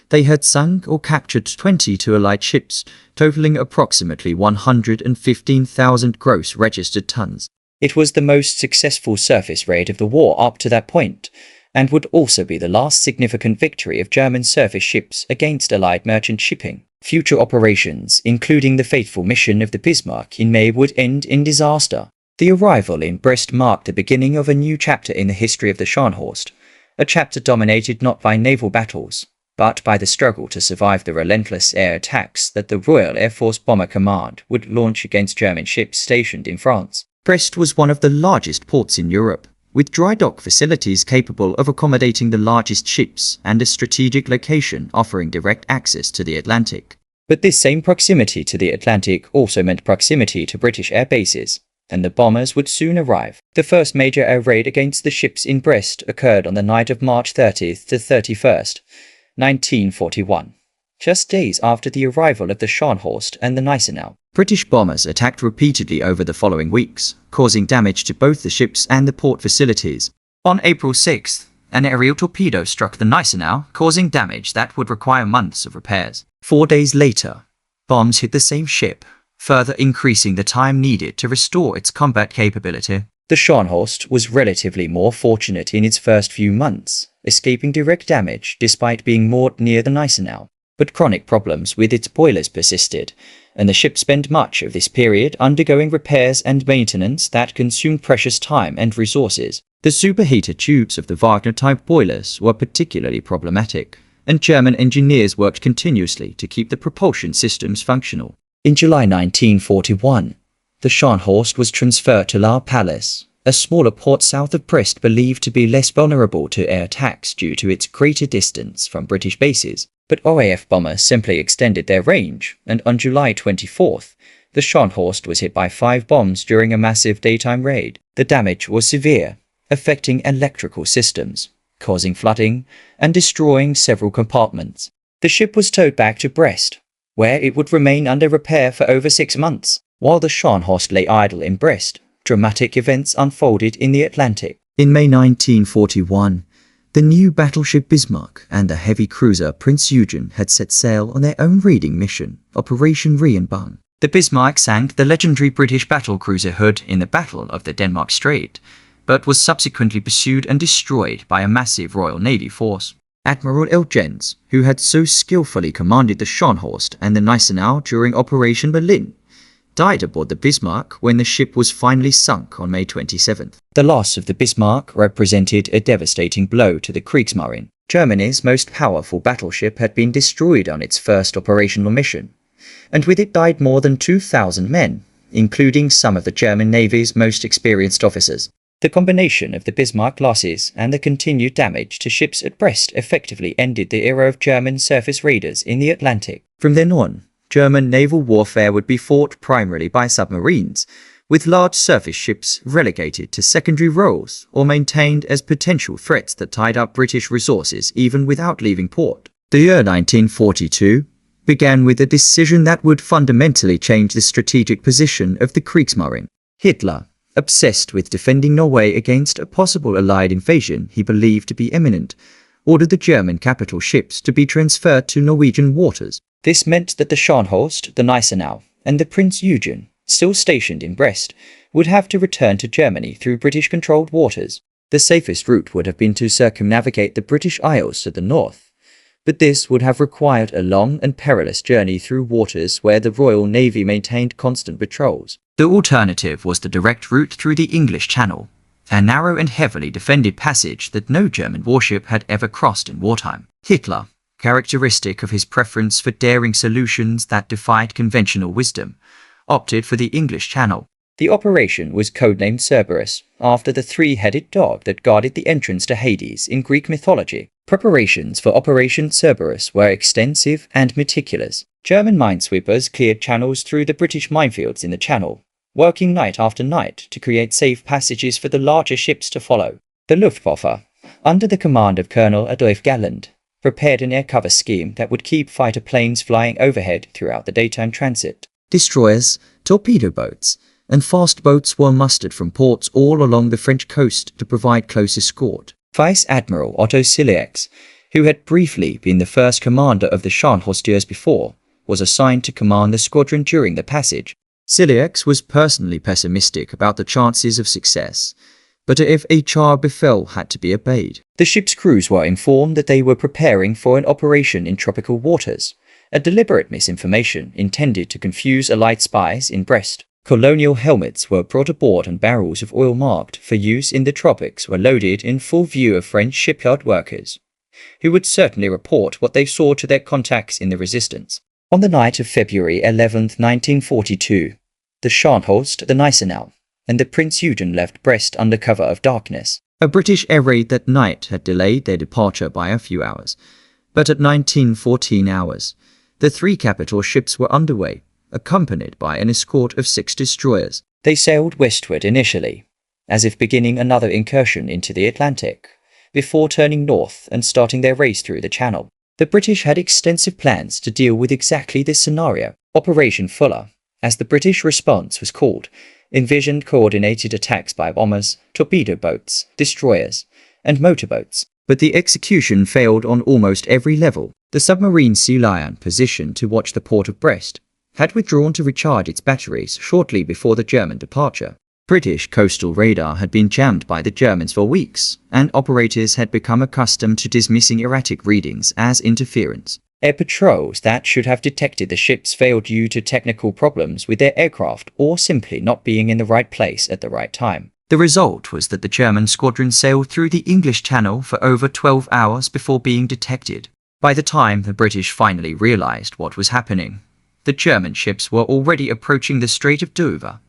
they had sunk or captured 22 Allied ships, totaling approximately 115,000 gross registered tons. It was the most successful surface raid of the war up to that point, and would also be the last significant victory of German surface ships against Allied merchant shipping. Future operations, including the fateful mission of the Bismarck in May, would end in disaster. The arrival in Brest marked the beginning of a new chapter in the history of the Scharnhorst, a chapter dominated not by naval battles, but by the struggle to survive the relentless air attacks that the Royal Air Force Bomber Command would launch against German ships stationed in France. Brest was one of the largest ports in Europe, with dry dock facilities capable of accommodating the largest ships and a strategic location offering direct access to the Atlantic. But this same proximity to the Atlantic also meant proximity to British air bases, and the bombers would soon arrive. The first major air raid against the ships in Brest occurred on the night of March 30th to 31st, 1941, just days after the arrival of the Scharnhorst and the Gneisenau. British bombers attacked repeatedly over the following weeks, causing damage to both the ships and the port facilities. On April 6th, an aerial torpedo struck the Gneisenau, causing damage that would require months of repairs. 4 days later, bombs hit the same ship, further increasing the time needed to restore its combat capability. The Scharnhorst was relatively more fortunate in its first few months, escaping direct damage despite being moored near the Gneisenau. But chronic problems with its boilers persisted, and the ship spent much of this period undergoing repairs and maintenance that consumed precious time and resources. The superheater tubes of the Wagner-type boilers were particularly problematic, and German engineers worked continuously to keep the propulsion systems functional. In July 1941, the Scharnhorst was transferred to La Palais, a smaller port south of Brest believed to be less vulnerable to air attacks due to its greater distance from British bases. But RAF bombers simply extended their range, and on July 24th, the Scharnhorst was hit by 5 bombs during a massive daytime raid. The damage was severe, affecting electrical systems, causing flooding, and destroying several compartments. The ship was towed back to Brest, where it would remain under repair for over 6 months. While the Scharnhorst lay idle in Brest, dramatic events unfolded in the Atlantic. In May 1941, the new battleship Bismarck and the heavy cruiser Prince Eugen had set sail on their own raiding mission, Operation Regenbahn. The Bismarck sank the legendary British battlecruiser Hood in the Battle of the Denmark Strait, but was subsequently pursued and destroyed by a massive Royal Navy force. Admiral Elgens, who had so skillfully commanded the Scharnhorst and the Gneisenau during Operation Berlin, died aboard the Bismarck when the ship was finally sunk on May 27th. The loss of the Bismarck represented a devastating blow to the Kriegsmarine. Germany's most powerful battleship had been destroyed on its first operational mission, and with it died more than 2,000 men, including some of the German Navy's most experienced officers. The combination of the Bismarck losses and the continued damage to ships at Brest effectively ended the era of German surface raiders in the Atlantic. From then on, German naval warfare would be fought primarily by submarines, with large surface ships relegated to secondary roles or maintained as potential threats that tied up British resources even without leaving port. The year 1942 began with a decision that would fundamentally change the strategic position of the Kriegsmarine. Hitler, obsessed with defending Norway against a possible Allied invasion he believed to be imminent, ordered the German capital ships to be transferred to Norwegian waters. This meant that the Scharnhorst, the Gneisenau, and the Prince Eugen, still stationed in Brest, would have to return to Germany through British-controlled waters. The safest route would have been to circumnavigate the British Isles to the north, but this would have required a long and perilous journey through waters where the Royal Navy maintained constant patrols. The alternative was the direct route through the English Channel, a narrow and heavily defended passage that no German warship had ever crossed in wartime. Hitler, characteristic of his preference for daring solutions that defied conventional wisdom, opted for the English Channel. The operation was codenamed Cerberus, after the three-headed dog that guarded the entrance to Hades in Greek mythology. Preparations for Operation Cerberus were extensive and meticulous. German minesweepers cleared channels through the British minefields in the Channel, working night after night to create safe passages for the larger ships to follow. The Luftwaffe, under the command of Colonel Adolf Galland, prepared an air cover scheme that would keep fighter planes flying overhead throughout the daytime transit. Destroyers, torpedo boats, and fast boats were mustered from ports all along the French coast to provide close escort. Vice Admiral Otto Ciliax, who had briefly been the first commander of the Scharnhorst years before, was assigned to command the squadron during the passage. Ciliax was personally pessimistic about the chances of success, but if HR befell had to be obeyed. The ship's crews were informed that they were preparing for an operation in tropical waters, a deliberate misinformation intended to confuse Allied spies in Brest. Colonial helmets were brought aboard and barrels of oil marked for use in the tropics were loaded in full view of French shipyard workers, who would certainly report what they saw to their contacts in the resistance. On the night of February 11, 1942, the Scharnhorst, the Gneisenau, and the Prince Eugen left Brest under cover of darkness. A British air raid that night had delayed their departure by a few hours, but at 19:14 hours, the three capital ships were underway, accompanied by an escort of 6 destroyers. They sailed westward initially, as if beginning another incursion into the Atlantic, before turning north and starting their race through the Channel. The British had extensive plans to deal with exactly this scenario. Operation Fuller, as the British response was called, envisioned coordinated attacks by bombers, torpedo boats, destroyers, and motorboats. But the execution failed on almost every level. The submarine Sea Lion, positioned to watch the port of Brest, had withdrawn to recharge its batteries shortly before the German departure. British coastal radar had been jammed by the Germans for weeks, and operators had become accustomed to dismissing erratic readings as interference. Air patrols that should have detected the ships failed due to technical problems with their aircraft or simply not being in the right place at the right time. The result was that the German squadron sailed through the English Channel for over 12 hours before being detected. By the time the British finally realized what was happening, the German ships were already approaching the Strait of Dover,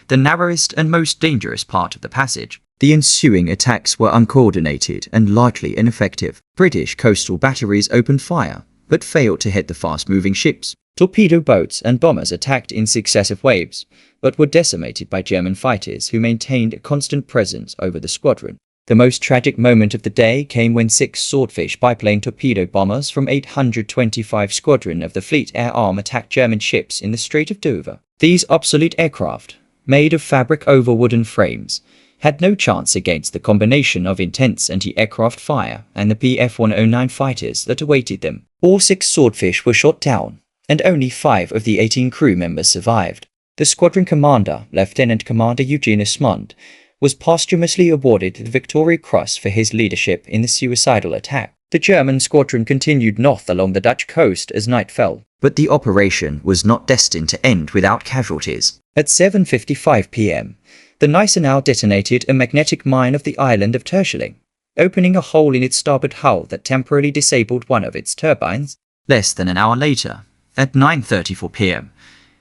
the narrowest and most dangerous part of the passage. The ensuing attacks were uncoordinated and largely ineffective. British coastal batteries opened fire, but failed to hit the fast-moving ships. Torpedo boats and bombers attacked in successive waves, but were decimated by German fighters who maintained a constant presence over the squadron. The most tragic moment of the day came when 6 Swordfish biplane torpedo bombers from 825 Squadron of the Fleet Air Arm attacked German ships in the Strait of Dover. These obsolete aircraft, made of fabric over wooden frames, had no chance against the combination of intense anti-aircraft fire and the Bf-109 fighters that awaited them. All 6 Swordfish were shot down, and only 5 of the 18 crew members survived. The squadron commander, Lieutenant Commander Eugene Esmond, was posthumously awarded the Victoria Cross for his leadership in the suicidal attack. The German squadron continued north along the Dutch coast as night fell, but the operation was not destined to end without casualties. At 7:55 p.m., the Gneisenau detonated a magnetic mine of the island of Terschelling, opening a hole in its starboard hull that temporarily disabled one of its turbines. Less than an hour later, at 9:34 p.m.,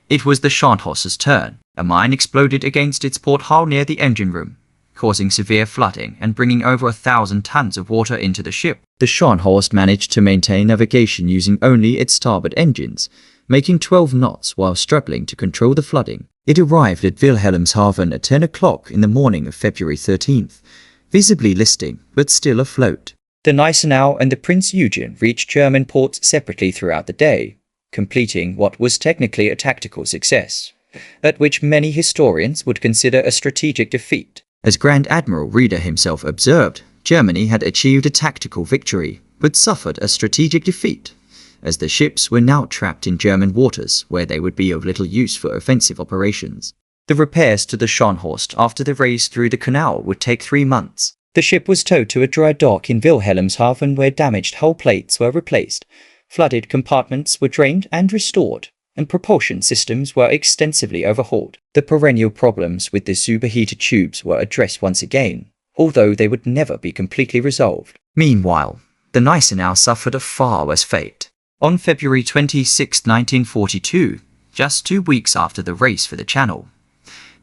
it was the Scharnhorst's turn. A mine exploded against its port hull near the engine room, causing severe flooding and bringing over 1,000 tons of water into the ship. The Scharnhorst managed to maintain navigation using only its starboard engines, making 12 knots while struggling to control the flooding. It arrived at Wilhelmshaven at 10 o'clock in the morning of February 13th, visibly listing but still afloat. The Gneisenau and the Prince Eugen reached German ports separately throughout the day, completing what was technically a tactical success, at which many historians would consider a strategic defeat. As Grand Admiral Reeder himself observed, Germany had achieved a tactical victory, but suffered a strategic defeat, as the ships were now trapped in German waters where they would be of little use for offensive operations. The repairs to the Scharnhorst after the race through the canal would take 3 months. The ship was towed to a dry dock in Wilhelmshaven where damaged hull plates were replaced, flooded compartments were drained and restored, and propulsion systems were extensively overhauled. The perennial problems with the superheated tubes were addressed once again, although they would never be completely resolved. Meanwhile, the Gneisenau suffered a far worse fate. On February 26, 1942, just 2 weeks after the race for the Channel,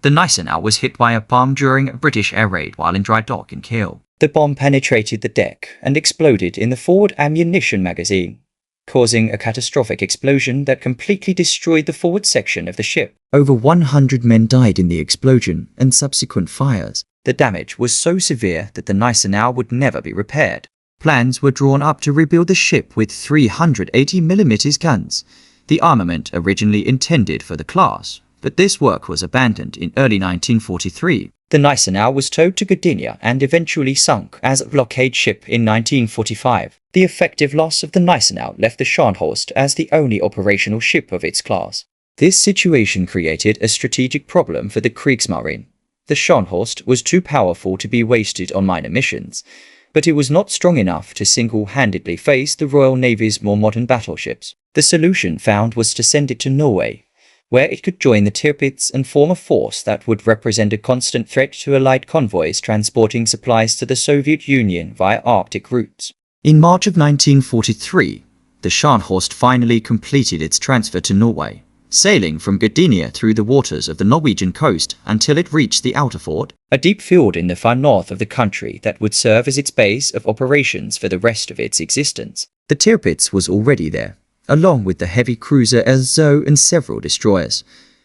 the Gneisenau was hit by a bomb during a British air raid while in dry dock in Kiel. The bomb penetrated the deck and exploded in the forward ammunition magazine, causing a catastrophic explosion that completely destroyed the forward section of the ship. Over 100 men died in the explosion and subsequent fires. The damage was so severe that the Gneisenau would never be repaired. Plans were drawn up to rebuild the ship with 380mm guns, the armament originally intended for the class, but this work was abandoned in early 1943. The Gneisenau was towed to Gdynia and eventually sunk as a blockade ship in 1945. The effective loss of the Gneisenau left the Scharnhorst as the only operational ship of its class. This situation created a strategic problem for the Kriegsmarine. The Scharnhorst was too powerful to be wasted on minor missions, but it was not strong enough to single-handedly face the Royal Navy's more modern battleships. The solution found was to send it to Norway, where it could join the Tirpitz and form a force that would represent a constant threat to Allied convoys transporting supplies to the Soviet Union via Arctic routes. In March of 1943, the Scharnhorst finally completed its transfer to Norway, sailing from Gdynia through the waters of the Norwegian coast until it reached the Outerfjord, a deep fjord in the far north of the country that would serve as its base of operations for the rest of its existence. The Tirpitz was already there, along with the heavy cruiser Elzo and several destroyers,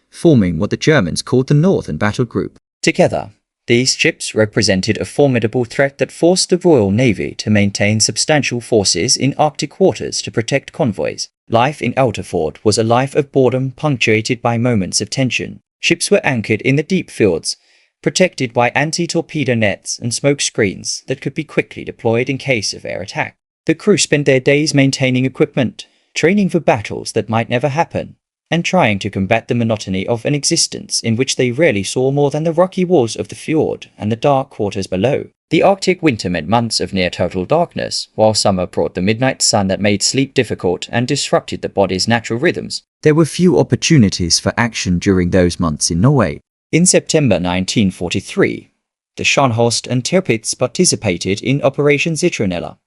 forming what the Germans called the Northern Battle Group. Together, these ships represented a formidable threat that forced the Royal Navy to maintain substantial forces in Arctic waters to protect convoys. Life in Outerfjord was a life of boredom punctuated by moments of tension. Ships were anchored in the deep fjords, protected by anti-torpedo nets and smoke screens that could be quickly deployed in case of air attack. The crew spent their days maintaining equipment, training for battles that might never happen, and trying to combat the monotony of an existence in which they rarely saw more than the rocky walls of the fjord and the dark waters below. The Arctic winter meant months of near-total darkness, while summer brought the midnight sun that made sleep difficult and disrupted the body's natural rhythms. There were few opportunities for action during those months in Norway. In September 1943, the Scharnhorst and Tirpitz participated in Operation Zitronella,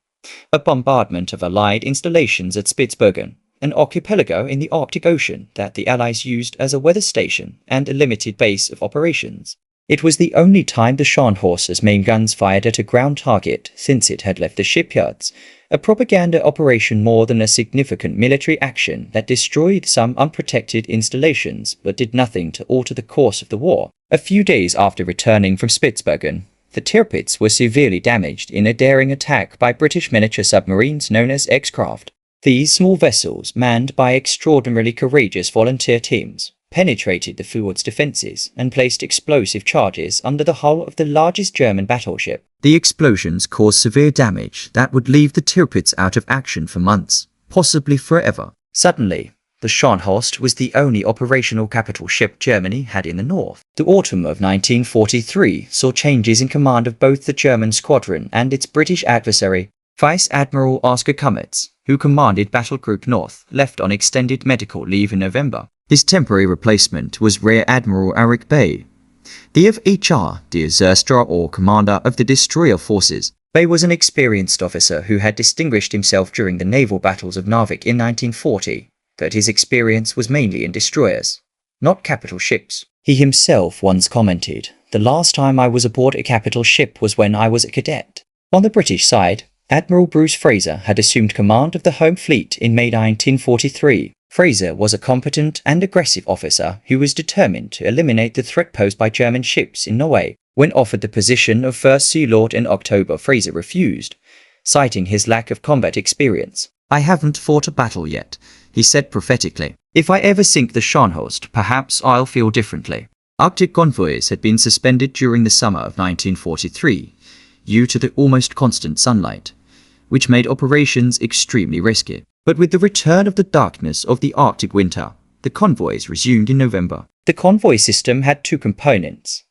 a bombardment of Allied installations at Spitsbergen, an archipelago in the Arctic Ocean that the Allies used as a weather station and a limited base of operations. It was the only time the Scharnhorst's main guns fired at a ground target since it had left the shipyards, a propaganda operation more than a significant military action that destroyed some unprotected installations but did nothing to alter the course of the war. A few days after returning from Spitsbergen, the Tirpitz were severely damaged in a daring attack by British miniature submarines known as X-Craft. These small vessels, manned by extraordinarily courageous volunteer teams, penetrated the fjord's defences and placed explosive charges under the hull of the largest German battleship. The explosions caused severe damage that would leave the Tirpitz out of action for months, possibly forever. Suddenly, the Scharnhorst was the only operational capital ship Germany had in the north. The autumn of 1943 saw changes in command of both the German squadron and its British adversary. Vice Admiral Oscar Kummetz, who commanded Battle Group North, left on extended medical leave in November. His temporary replacement was Rear Admiral Eric Bay, the FHR, the Zerstra or commander of the destroyer forces. Bay was an experienced officer who had distinguished himself during the naval battles of Narvik in 1940, but his experience was mainly in destroyers, not capital ships. He himself once commented, "The last time I was aboard a capital ship was when I was a cadet." On the British side, Admiral Bruce Fraser had assumed command of the Home Fleet in May 1943. Fraser was a competent and aggressive officer who was determined to eliminate the threat posed by German ships in Norway. When offered the position of First Sea Lord in October, Fraser refused, citing his lack of combat experience. "I haven't fought a battle yet," he said prophetically. "If I ever sink the Scharnhorst, perhaps I'll feel differently." Arctic convoys had been suspended during the summer of 1943 due to the almost constant sunlight, which made operations extremely risky. But with the return of the darkness of the Arctic winter, the convoys resumed in November. The convoy system had two components: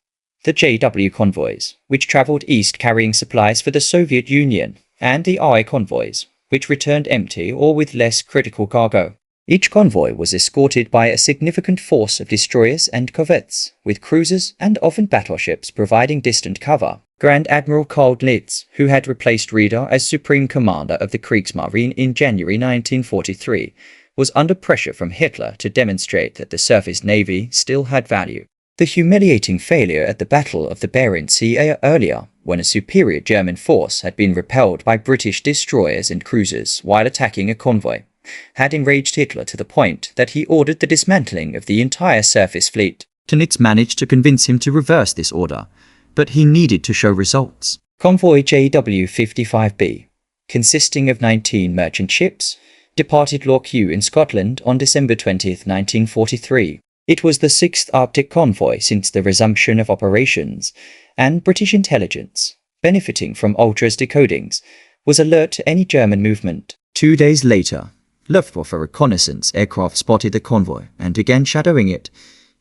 the JW convoys, which travelled east carrying supplies for the Soviet Union, and the I convoys, which returned empty or with less critical cargo. Each convoy was escorted by a significant force of destroyers and corvettes, with cruisers and often battleships providing distant cover. Grand Admiral Karl Dönitz, who had replaced Raeder as Supreme Commander of the Kriegsmarine in January 1943, was under pressure from Hitler to demonstrate that the surface navy still had value. The humiliating failure at the Battle of the Barents Sea earlier, when a superior German force had been repelled by British destroyers and cruisers while attacking a convoy, had enraged Hitler to the point that he ordered the dismantling of the entire surface fleet. Dönitz managed to convince him to reverse this order, but he needed to show results. Convoy JW-55B, consisting of 19 merchant ships, departed Loch Ewe in Scotland on December 20, 1943. It was the sixth Arctic convoy since the resumption of operations, and British intelligence, benefiting from Ultra's decodings, was alert to any German movement. 2 days later, Luftwaffe reconnaissance aircraft spotted the convoy and began shadowing it,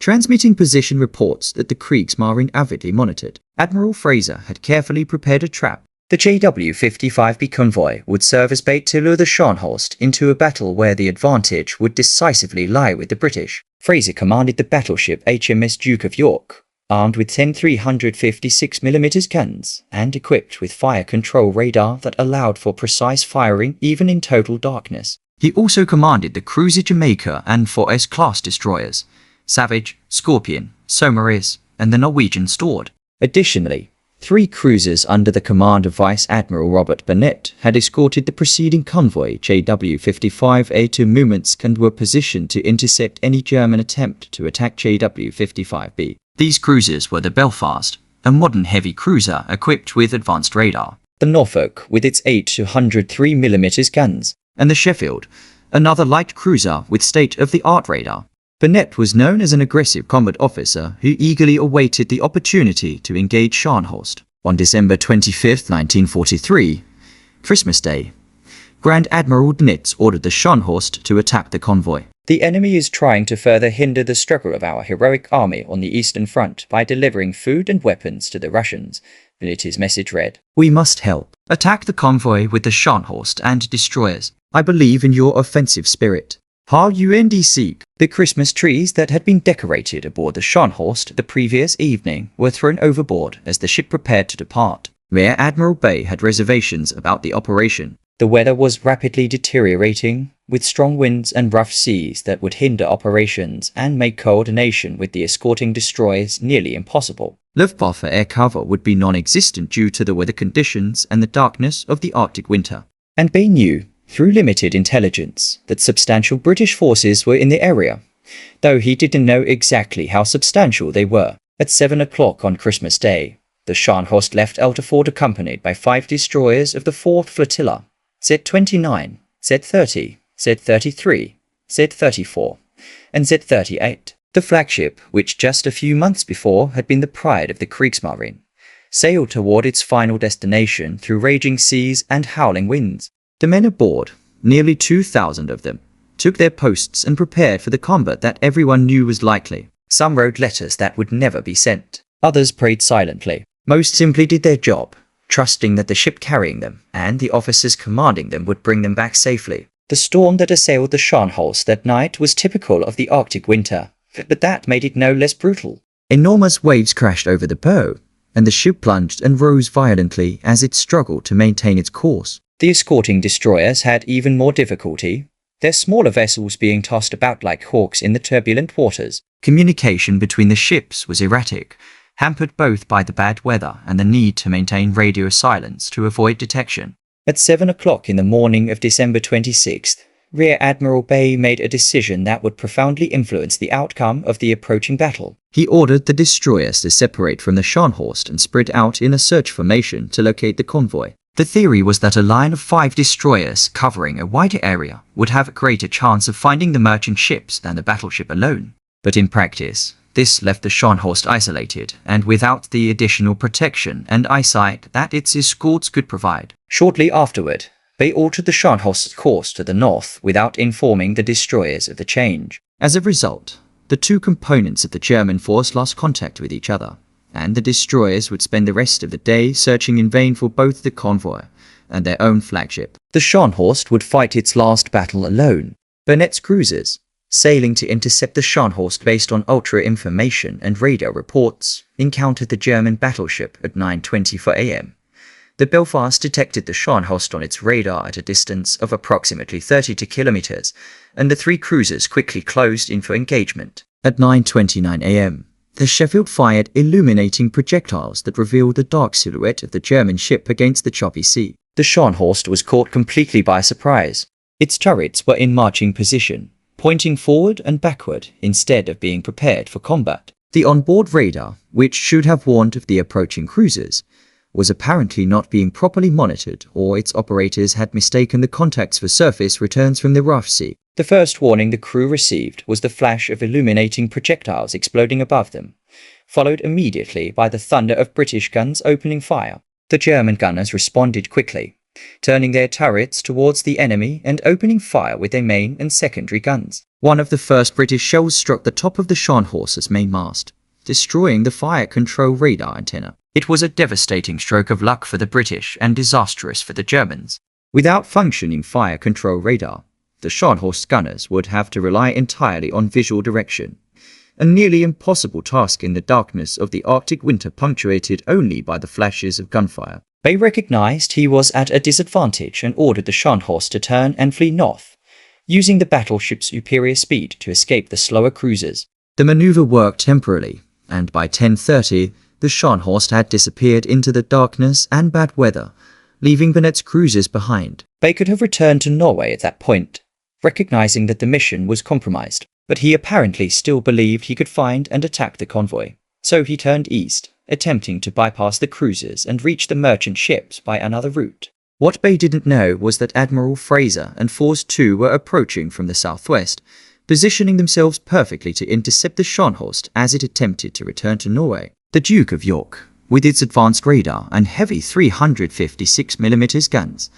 transmitting position reports that the Kriegsmarine avidly monitored. Admiral Fraser had carefully prepared a trap. The JW-55B convoy would serve as bait to lure the Scharnhorst into a battle where the advantage would decisively lie with the British. Fraser commanded the battleship HMS Duke of York, armed with 10 356mm guns and equipped with fire control radar that allowed for precise firing even in total darkness. He also commanded the cruiser Jamaica and 4 S-class destroyers, Savage, Scorpion, Saumarez, and the Norwegian Stord. Additionally, 3 cruisers under the command of Vice Admiral Robert Burnett had escorted the preceding convoy JW-55A to Murmansk and were positioned to intercept any German attempt to attack JW-55B. These cruisers were the Belfast, a modern heavy cruiser equipped with advanced radar, the Norfolk with its 8 203mm guns, and the Sheffield, another light cruiser with state-of-the-art radar. Burnett was known as an aggressive combat officer who eagerly awaited the opportunity to engage Scharnhorst. On December 25, 1943, Christmas Day, Grand Admiral Dönitz ordered the Scharnhorst to attack the convoy. The enemy is trying to further hinder the struggle of our heroic army on the Eastern Front by delivering food and weapons to the Russians. Dönitz's message read, "We must help. Attack the convoy with the Scharnhorst and destroyers. I believe in your offensive spirit. HUNDC." The Christmas trees that had been decorated aboard the Scharnhorst the previous evening were thrown overboard as the ship prepared to depart. Rear Admiral Bay had reservations about the operation. The weather was rapidly deteriorating, with strong winds and rough seas that would hinder operations and make coordination with the escorting destroyers nearly impossible. Luftwaffe air cover would be non-existent due to the weather conditions and the darkness of the Arctic winter. And Bay knew, through limited intelligence, that substantial British forces were in the area, though he didn't know exactly how substantial they were. At 7 o'clock on Christmas Day, the Scharnhorst left Elterford accompanied by 5 destroyers of the 4th Flotilla, Z-29, Z-30, Z-33, Z-34, and Z-38. The flagship, which just a few months before had been the pride of the Kriegsmarine, sailed toward its final destination through raging seas and howling winds. The men aboard, nearly 2,000 of them, took their posts and prepared for the combat that everyone knew was likely. Some wrote letters that would never be sent. Others prayed silently. Most simply did their job, trusting that the ship carrying them and the officers commanding them would bring them back safely. The storm that assailed the Scharnhorst that night was typical of the Arctic winter, but that made it no less brutal. Enormous waves crashed over the bow, and the ship plunged and rose violently as it struggled to maintain its course. The escorting destroyers had even more difficulty, their smaller vessels being tossed about like hawks in the turbulent waters. Communication between the ships was erratic, hampered both by the bad weather and the need to maintain radio silence to avoid detection. At 7 o'clock in the morning of December 26th, Rear Admiral Bay made a decision that would profoundly influence the outcome of the approaching battle. He ordered the destroyers to separate from the Scharnhorst and spread out in a search formation to locate the convoy. The theory was that a line of 5 destroyers covering a wider area would have a greater chance of finding the merchant ships than the battleship alone. But in practice, this left the Scharnhorst isolated and without the additional protection and eyesight that its escorts could provide. Shortly afterward, Bay altered the Scharnhorst's course to the north without informing the destroyers of the change. As a result, the two components of the German force lost contact with each other, and the destroyers would spend the rest of the day searching in vain for both the convoy and their own flagship. The Scharnhorst would fight its last battle alone, Burnett's cruisers, sailing to intercept the Scharnhorst based on ultra information and radar reports, encountered the German battleship at 9:24 a.m. The Belfast detected the Scharnhorst on its radar at a distance of approximately 32 kilometers, and the three cruisers quickly closed in for engagement. At 9:29 a.m., the Sheffield fired illuminating projectiles that revealed the dark silhouette of the German ship against the choppy sea. The Scharnhorst was caught completely by surprise. Its turrets were in marching position, pointing forward and backward instead of being prepared for combat. The onboard radar, which should have warned of the approaching cruisers, was apparently not being properly monitored, or its operators had mistaken the contacts for surface returns from the rough sea. The first warning the crew received was the flash of illuminating projectiles exploding above them, followed immediately by the thunder of British guns opening fire. The German gunners responded quickly, turning their turrets towards the enemy and opening fire with their main and secondary guns. One of the first British shells struck the top of the Scharnhorst's mainmast, destroying the fire control radar antenna. It was a devastating stroke of luck for the British and disastrous for the Germans. Without functioning fire control radar, the Scharnhorst gunners would have to rely entirely on visual direction, a nearly impossible task in the darkness of the Arctic winter punctuated only by the flashes of gunfire. Bay recognized he was at a disadvantage and ordered the Scharnhorst to turn and flee north, using the battleship's superior speed to escape the slower cruisers. The maneuver worked temporarily, and by 10:30, the Scharnhorst had disappeared into the darkness and bad weather, leaving Burnett's cruisers behind. Bay could have returned to Norway at that point, recognizing that the mission was compromised, but he apparently still believed he could find and attack the convoy. So he turned east, attempting to bypass the cruisers and reach the merchant ships by another route. What Bay didn't know was that Admiral Fraser and Force 2 were approaching from the southwest, positioning themselves perfectly to intercept the Scharnhorst as it attempted to return to Norway. The Duke of York, with its advanced radar and heavy 356mm guns,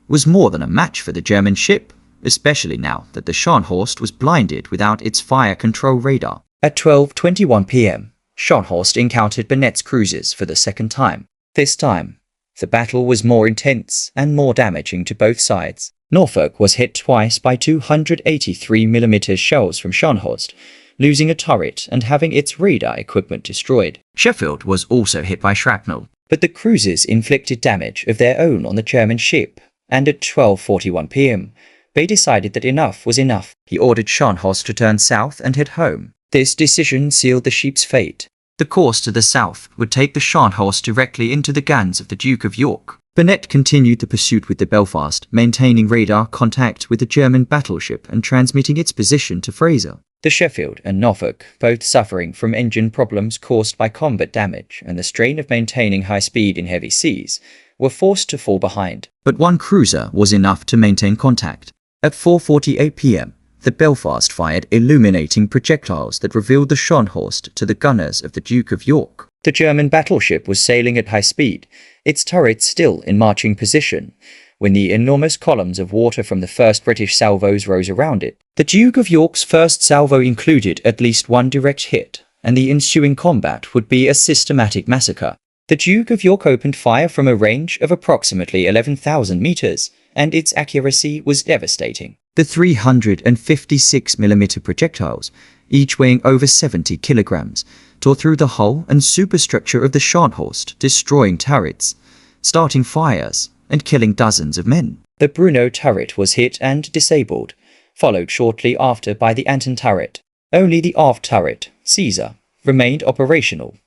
was more than a match for the German ship, especially now that the Scharnhorst was blinded without its fire control radar. At 12:21 p.m., Scharnhorst encountered Burnett's cruisers for the second time. This time, the battle was more intense and more damaging to both sides. Norfolk was hit twice by 283mm shells from Scharnhorst, losing a turret and having its radar equipment destroyed. Sheffield was also hit by shrapnel, but the cruisers inflicted damage of their own on the German ship, and at 12:41 p.m., Bay decided that enough was enough. He ordered Scharnhorst to turn south and head home. This decision sealed the ship's fate. The course to the south would take the Scharnhorst directly into the guns of the Duke of York. Burnett continued the pursuit with the Belfast, maintaining radar contact with the German battleship and transmitting its position to Fraser. The Sheffield and Norfolk, both suffering from engine problems caused by combat damage and the strain of maintaining high speed in heavy seas, were forced to fall behind. But one cruiser was enough to maintain contact. At 4:48 p.m., the Belfast fired illuminating projectiles that revealed the Scharnhorst to the gunners of the Duke of York. The German battleship was sailing at high speed, its turrets still in marching position, when the enormous columns of water from the first British salvos rose around it. The Duke of York's first salvo included at least one direct hit, and the ensuing combat would be a systematic massacre. The Duke of York opened fire from a range of approximately 11,000 meters, and its accuracy was devastating. The 356mm projectiles, each weighing over 70 kilograms, tore through the hull and superstructure of the Scharnhorst, destroying turrets, starting fires, and killing dozens of men. The Bruno turret was hit and disabled, followed shortly after by the Anton turret. Only the aft turret, Caesar, remained operational,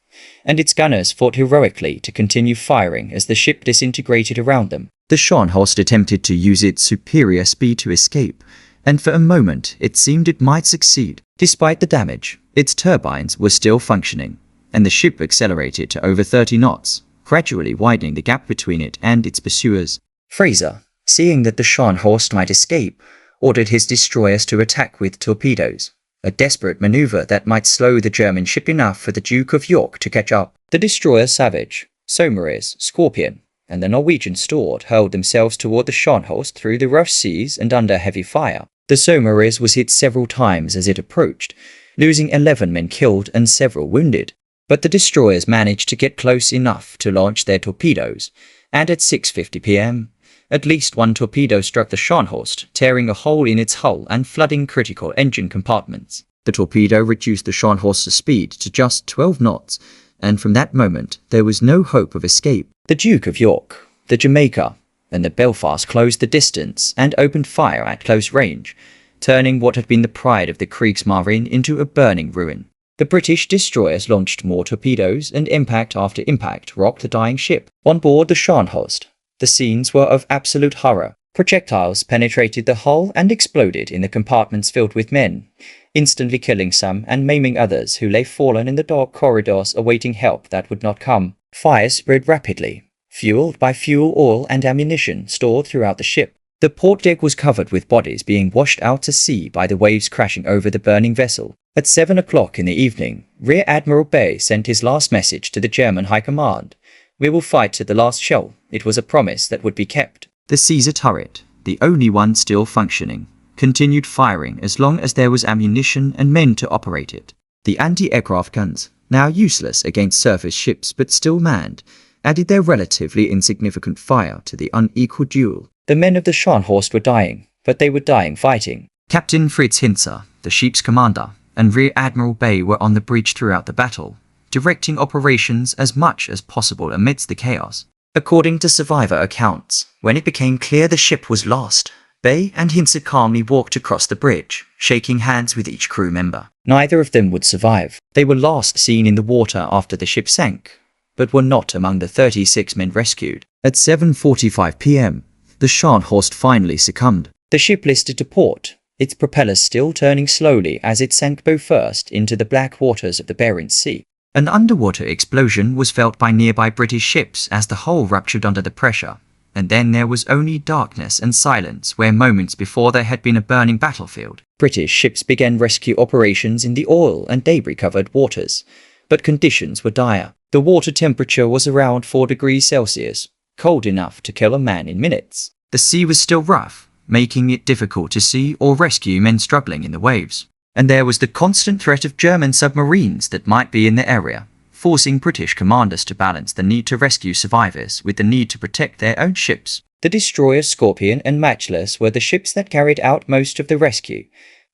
and its gunners fought heroically to continue firing as the ship disintegrated around them. The Scharnhorst attempted to use its superior speed to escape, and for a moment it seemed it might succeed. Despite the damage, its turbines were still functioning, and the ship accelerated to over 30 knots, gradually widening the gap between it and its pursuers. Fraser, seeing that the Scharnhorst might escape, ordered his destroyers to attack with torpedoes, a desperate maneuver that might slow the German ship enough for the Duke of York to catch up. The destroyers Savage, Saumarez, Scorpion, and the Norwegian Stord hurled themselves toward the Scharnhorst through the rough seas and under heavy fire. The Saumarez was hit several times as it approached, losing 11 men killed and several wounded. But the destroyers managed to get close enough to launch their torpedoes, and at 6:50 p.m., At least one torpedo struck the Scharnhorst, tearing a hole in its hull and flooding critical engine compartments. The torpedo reduced the Scharnhorst's speed to just 12 knots, and from that moment there was no hope of escape. The Duke of York, the Jamaica, and the Belfast closed the distance and opened fire at close range, turning what had been the pride of the Kriegsmarine into a burning ruin. The British destroyers launched more torpedoes, and impact after impact rocked the dying ship. On board the Scharnhorst, the scenes were of absolute horror. Projectiles penetrated the hull and exploded in the compartments filled with men, instantly killing some and maiming others who lay fallen in the dark corridors awaiting help that would not come. Fires spread rapidly, fueled by fuel oil and ammunition stored throughout the ship. The port deck was covered with bodies being washed out to sea by the waves crashing over the burning vessel. At 7 o'clock in the evening, Rear Admiral Bay sent his last message to the German High Command. "We will fight to the last shell." It was a promise that would be kept. The Caesar turret, the only one still functioning, continued firing as long as there was ammunition and men to operate it. The anti-aircraft guns, now useless against surface ships but still manned, added their relatively insignificant fire to the unequal duel. The men of the Scharnhorst were dying, but they were dying fighting. Captain Fritz Hinzer, the ship's commander, and Rear Admiral Bay were on the breach throughout the battle, directing operations as much as possible amidst the chaos. According to survivor accounts, when it became clear the ship was lost, Bay and Hinzer calmly walked across the bridge, shaking hands with each crew member. Neither of them would survive. They were last seen in the water after the ship sank, but were not among the 36 men rescued. At 7:45 p.m., the Scharnhorst finally succumbed. The ship listed to port, its propellers still turning slowly as it sank bow first into the black waters of the Barents Sea. An underwater explosion was felt by nearby British ships as the hull ruptured under the pressure, and then there was only darkness and silence where moments before there had been a burning battlefield. British ships began rescue operations in the oil and debris-covered waters, but conditions were dire. The water temperature was around 4 degrees Celsius, cold enough to kill a man in minutes. The sea was still rough, making it difficult to see or rescue men struggling in the waves. And there was the constant threat of German submarines that might be in the area, forcing British commanders to balance the need to rescue survivors with the need to protect their own ships. The destroyers Scorpion and Matchless were the ships that carried out most of the rescue,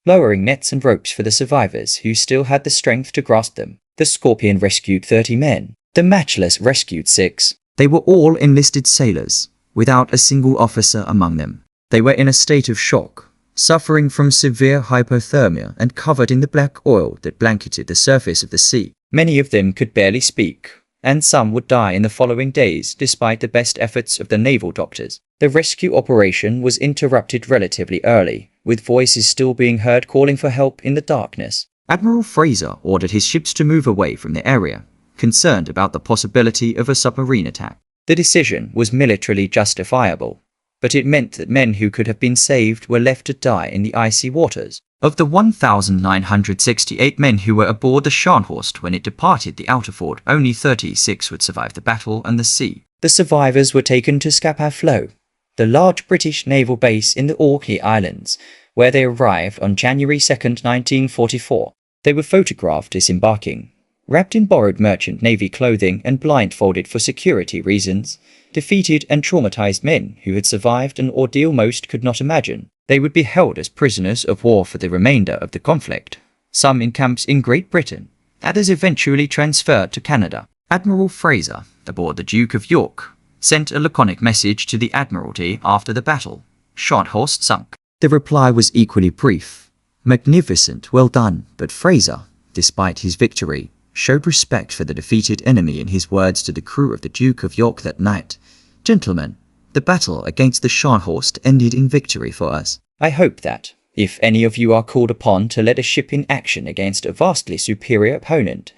lowering nets and ropes for the survivors who still had the strength to grasp them. The Scorpion rescued 30 men. The Matchless rescued 6. They were all enlisted sailors, without a single officer among them. They were in a state of shock, suffering from severe hypothermia and covered in the black oil that blanketed the surface of the sea. Many of them could barely speak, and some would die in the following days despite the best efforts of the naval doctors. The rescue operation was interrupted relatively early, with voices still being heard calling for help in the darkness. Admiral Fraser ordered his ships to move away from the area, concerned about the possibility of a submarine attack. The decision was militarily justifiable, but it meant that men who could have been saved were left to die in the icy waters. Of the 1,968 men who were aboard the Scharnhorst when it departed the outer fort, only 36 would survive the battle and the sea. The survivors were taken to Scapa Flow, the large British naval base in the Orkney Islands, where they arrived on January 2, 1944. They were photographed disembarking, wrapped in borrowed merchant navy clothing and blindfolded for security reasons, defeated and traumatized men who had survived an ordeal most could not imagine. They would be held as prisoners of war for the remainder of the conflict, some in camps in Great Britain, others eventually transferred to Canada. Admiral Fraser, aboard the Duke of York, sent a laconic message to the Admiralty after the battle. Scharnhorst sunk. The reply was equally brief. Magnificent, well done, but Fraser, despite his victory, showed respect for the defeated enemy in his words to the crew of the Duke of York that night. "Gentlemen, the battle against the Scharnhorst ended in victory for us. I hope that, if any of you are called upon to lead a ship in action against a vastly superior opponent,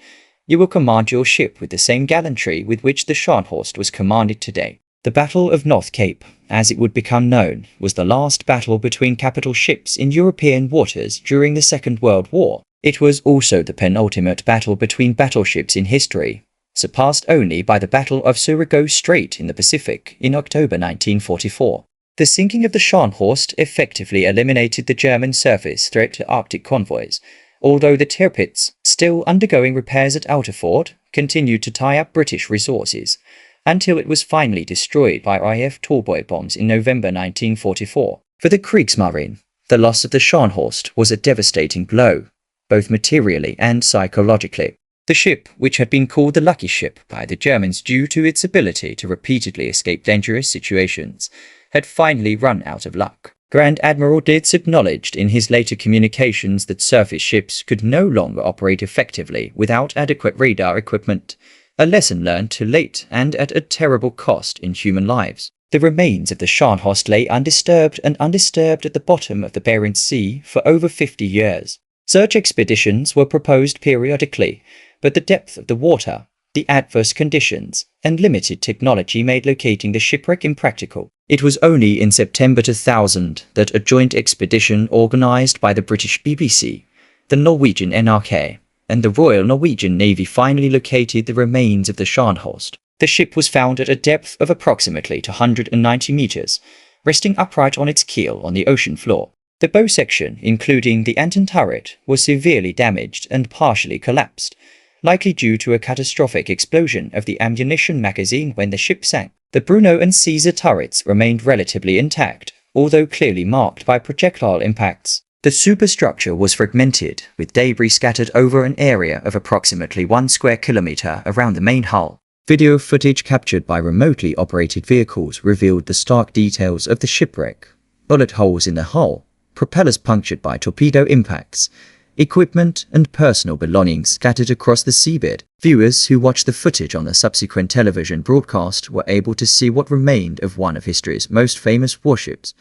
you will command your ship with the same gallantry with which the Scharnhorst was commanded today." The Battle of North Cape, as it would become known, was the last battle between capital ships in European waters during the Second World War. It was also the penultimate battle between battleships in history, surpassed only by the Battle of Surigao Strait in the Pacific in October 1944. The sinking of the Scharnhorst effectively eliminated the German surface threat to Arctic convoys, although the Tirpitz, still undergoing repairs at Outerfort, continued to tie up British resources. until it was finally destroyed by RAF tallboy bombs in November 1944. For the Kriegsmarine, the loss of the Scharnhorst was a devastating blow, both materially and psychologically. The ship, which had been called the Lucky Ship by the Germans due to its ability to repeatedly escape dangerous situations, had finally run out of luck. Grand Admiral Ditz acknowledged in his later communications that surface ships could no longer operate effectively without adequate radar equipment, a lesson learned too late and at a terrible cost in human lives. The remains of the Scharnhorst lay undisturbed at the bottom of the Barents Sea for over 50 years. Search expeditions were proposed periodically, but the depth of the water, the adverse conditions, and limited technology made locating the shipwreck impractical. It was only in September 2000 that a joint expedition organized by the British BBC, the Norwegian NRK, and the Royal Norwegian Navy finally located the remains of the Scharnhorst. The ship was found at a depth of approximately 290 meters, resting upright on its keel on the ocean floor. The bow section, including the anten turret, was severely damaged and partially collapsed, likely due to a catastrophic explosion of the ammunition magazine when the ship sank. The Bruno and Caesar turrets remained relatively intact, although clearly marked by projectile impacts. The superstructure was fragmented, with debris scattered over an area of approximately 1 square kilometer around the main hull. Video footage captured by remotely operated vehicles revealed the stark details of the shipwreck: bullet holes in the hull, propellers punctured by torpedo impacts, equipment and personal belongings scattered across the seabed. Viewers who watched the footage on the subsequent television broadcast were able to see what remained of one of history's most famous warships,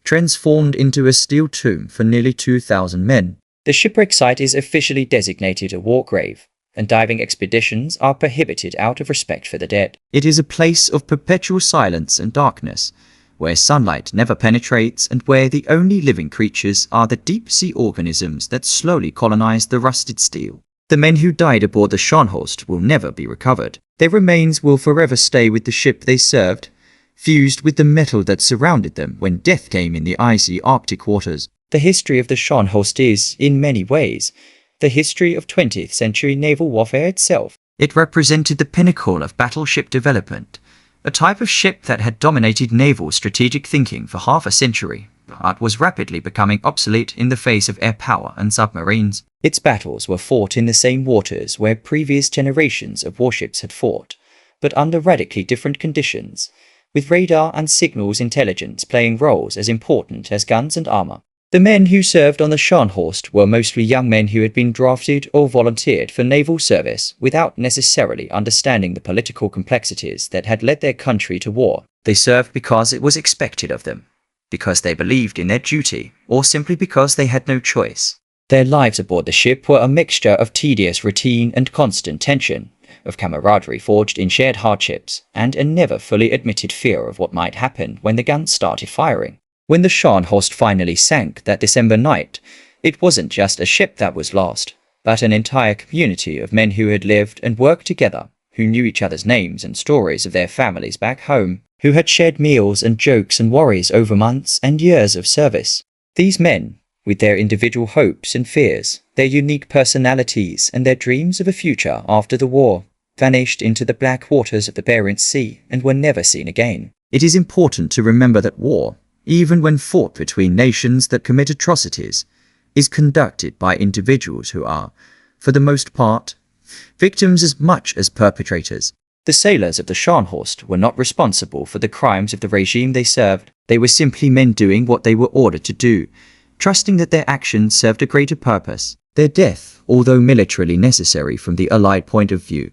transformed into a steel tomb for nearly 2,000 men. The shipwreck site is officially designated a war grave, and diving expeditions are prohibited out of respect for the dead. It is a place of perpetual silence and darkness, where sunlight never penetrates and where the only living creatures are the deep-sea organisms that slowly colonize the rusted steel. The men who died aboard the Scharnhorst will never be recovered. Their remains will forever stay with the ship they served, fused with the metal that surrounded them when death came in the icy Arctic waters. The history of the Scharnhorst is, in many ways, the history of 20th century naval warfare itself. It represented the pinnacle of battleship development, a type of ship that had dominated naval strategic thinking for half a century, but was rapidly becoming obsolete in the face of air power and submarines. Its battles were fought in the same waters where previous generations of warships had fought, but under radically different conditions, with radar and signals intelligence playing roles as important as guns and armor. The men who served on the Scharnhorst were mostly young men who had been drafted or volunteered for naval service without necessarily understanding the political complexities that had led their country to war. They served because it was expected of them, because they believed in their duty, or simply because they had no choice. Their lives aboard the ship were a mixture of tedious routine and constant tension, of camaraderie forged in shared hardships, and a never fully admitted fear of what might happen when the guns started firing. When the Scharnhorst finally sank that December night, it wasn't just a ship that was lost, but an entire community of men who had lived and worked together, who knew each other's names and stories of their families back home, who had shared meals and jokes and worries over months and years of service. These men, with their individual hopes and fears, their unique personalities and their dreams of a future after the war, vanished into the black waters of the Barents Sea and were never seen again. It is important to remember that war, even when fought between nations that commit atrocities, is conducted by individuals who are, for the most part, victims as much as perpetrators. The sailors of the Scharnhorst were not responsible for the crimes of the regime they served. They were simply men doing what they were ordered to do, trusting that their actions served a greater purpose. Their death, although militarily necessary from the Allied point of view,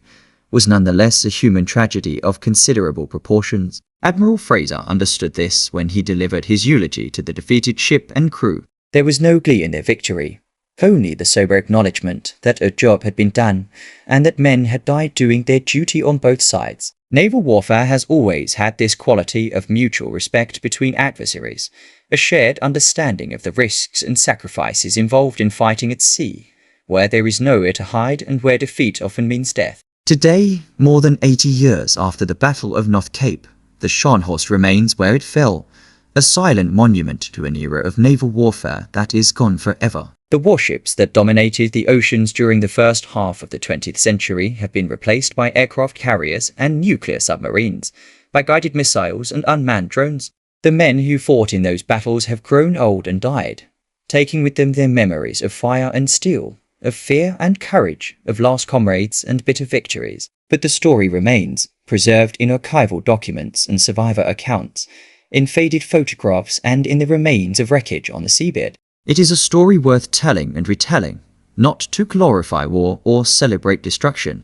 was nonetheless a human tragedy of considerable proportions. Admiral Fraser understood this when he delivered his eulogy to the defeated ship and crew. There was no glee in their victory, only the sober acknowledgement that a job had been done and that men had died doing their duty on both sides. Naval warfare has always had this quality of mutual respect between adversaries, a shared understanding of the risks and sacrifices involved in fighting at sea, where there is nowhere to hide and where defeat often means death. Today, more than 80 years after the Battle of North Cape, the Scharnhorst remains where it fell, a silent monument to an era of naval warfare that is gone forever. The warships that dominated the oceans during the first half of the 20th century have been replaced by aircraft carriers and nuclear submarines, by guided missiles and unmanned drones. The men who fought in those battles have grown old and died, taking with them their memories of fire and steel, of fear and courage, of lost comrades and bitter victories. But the story remains, preserved in archival documents and survivor accounts, in faded photographs and in the remains of wreckage on the seabed. It is a story worth telling and retelling, not to glorify war or celebrate destruction,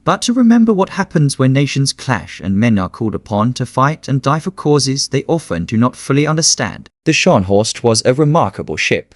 but to remember what happens when nations clash and men are called upon to fight and die for causes they often do not fully understand. The Scharnhorst was a remarkable ship,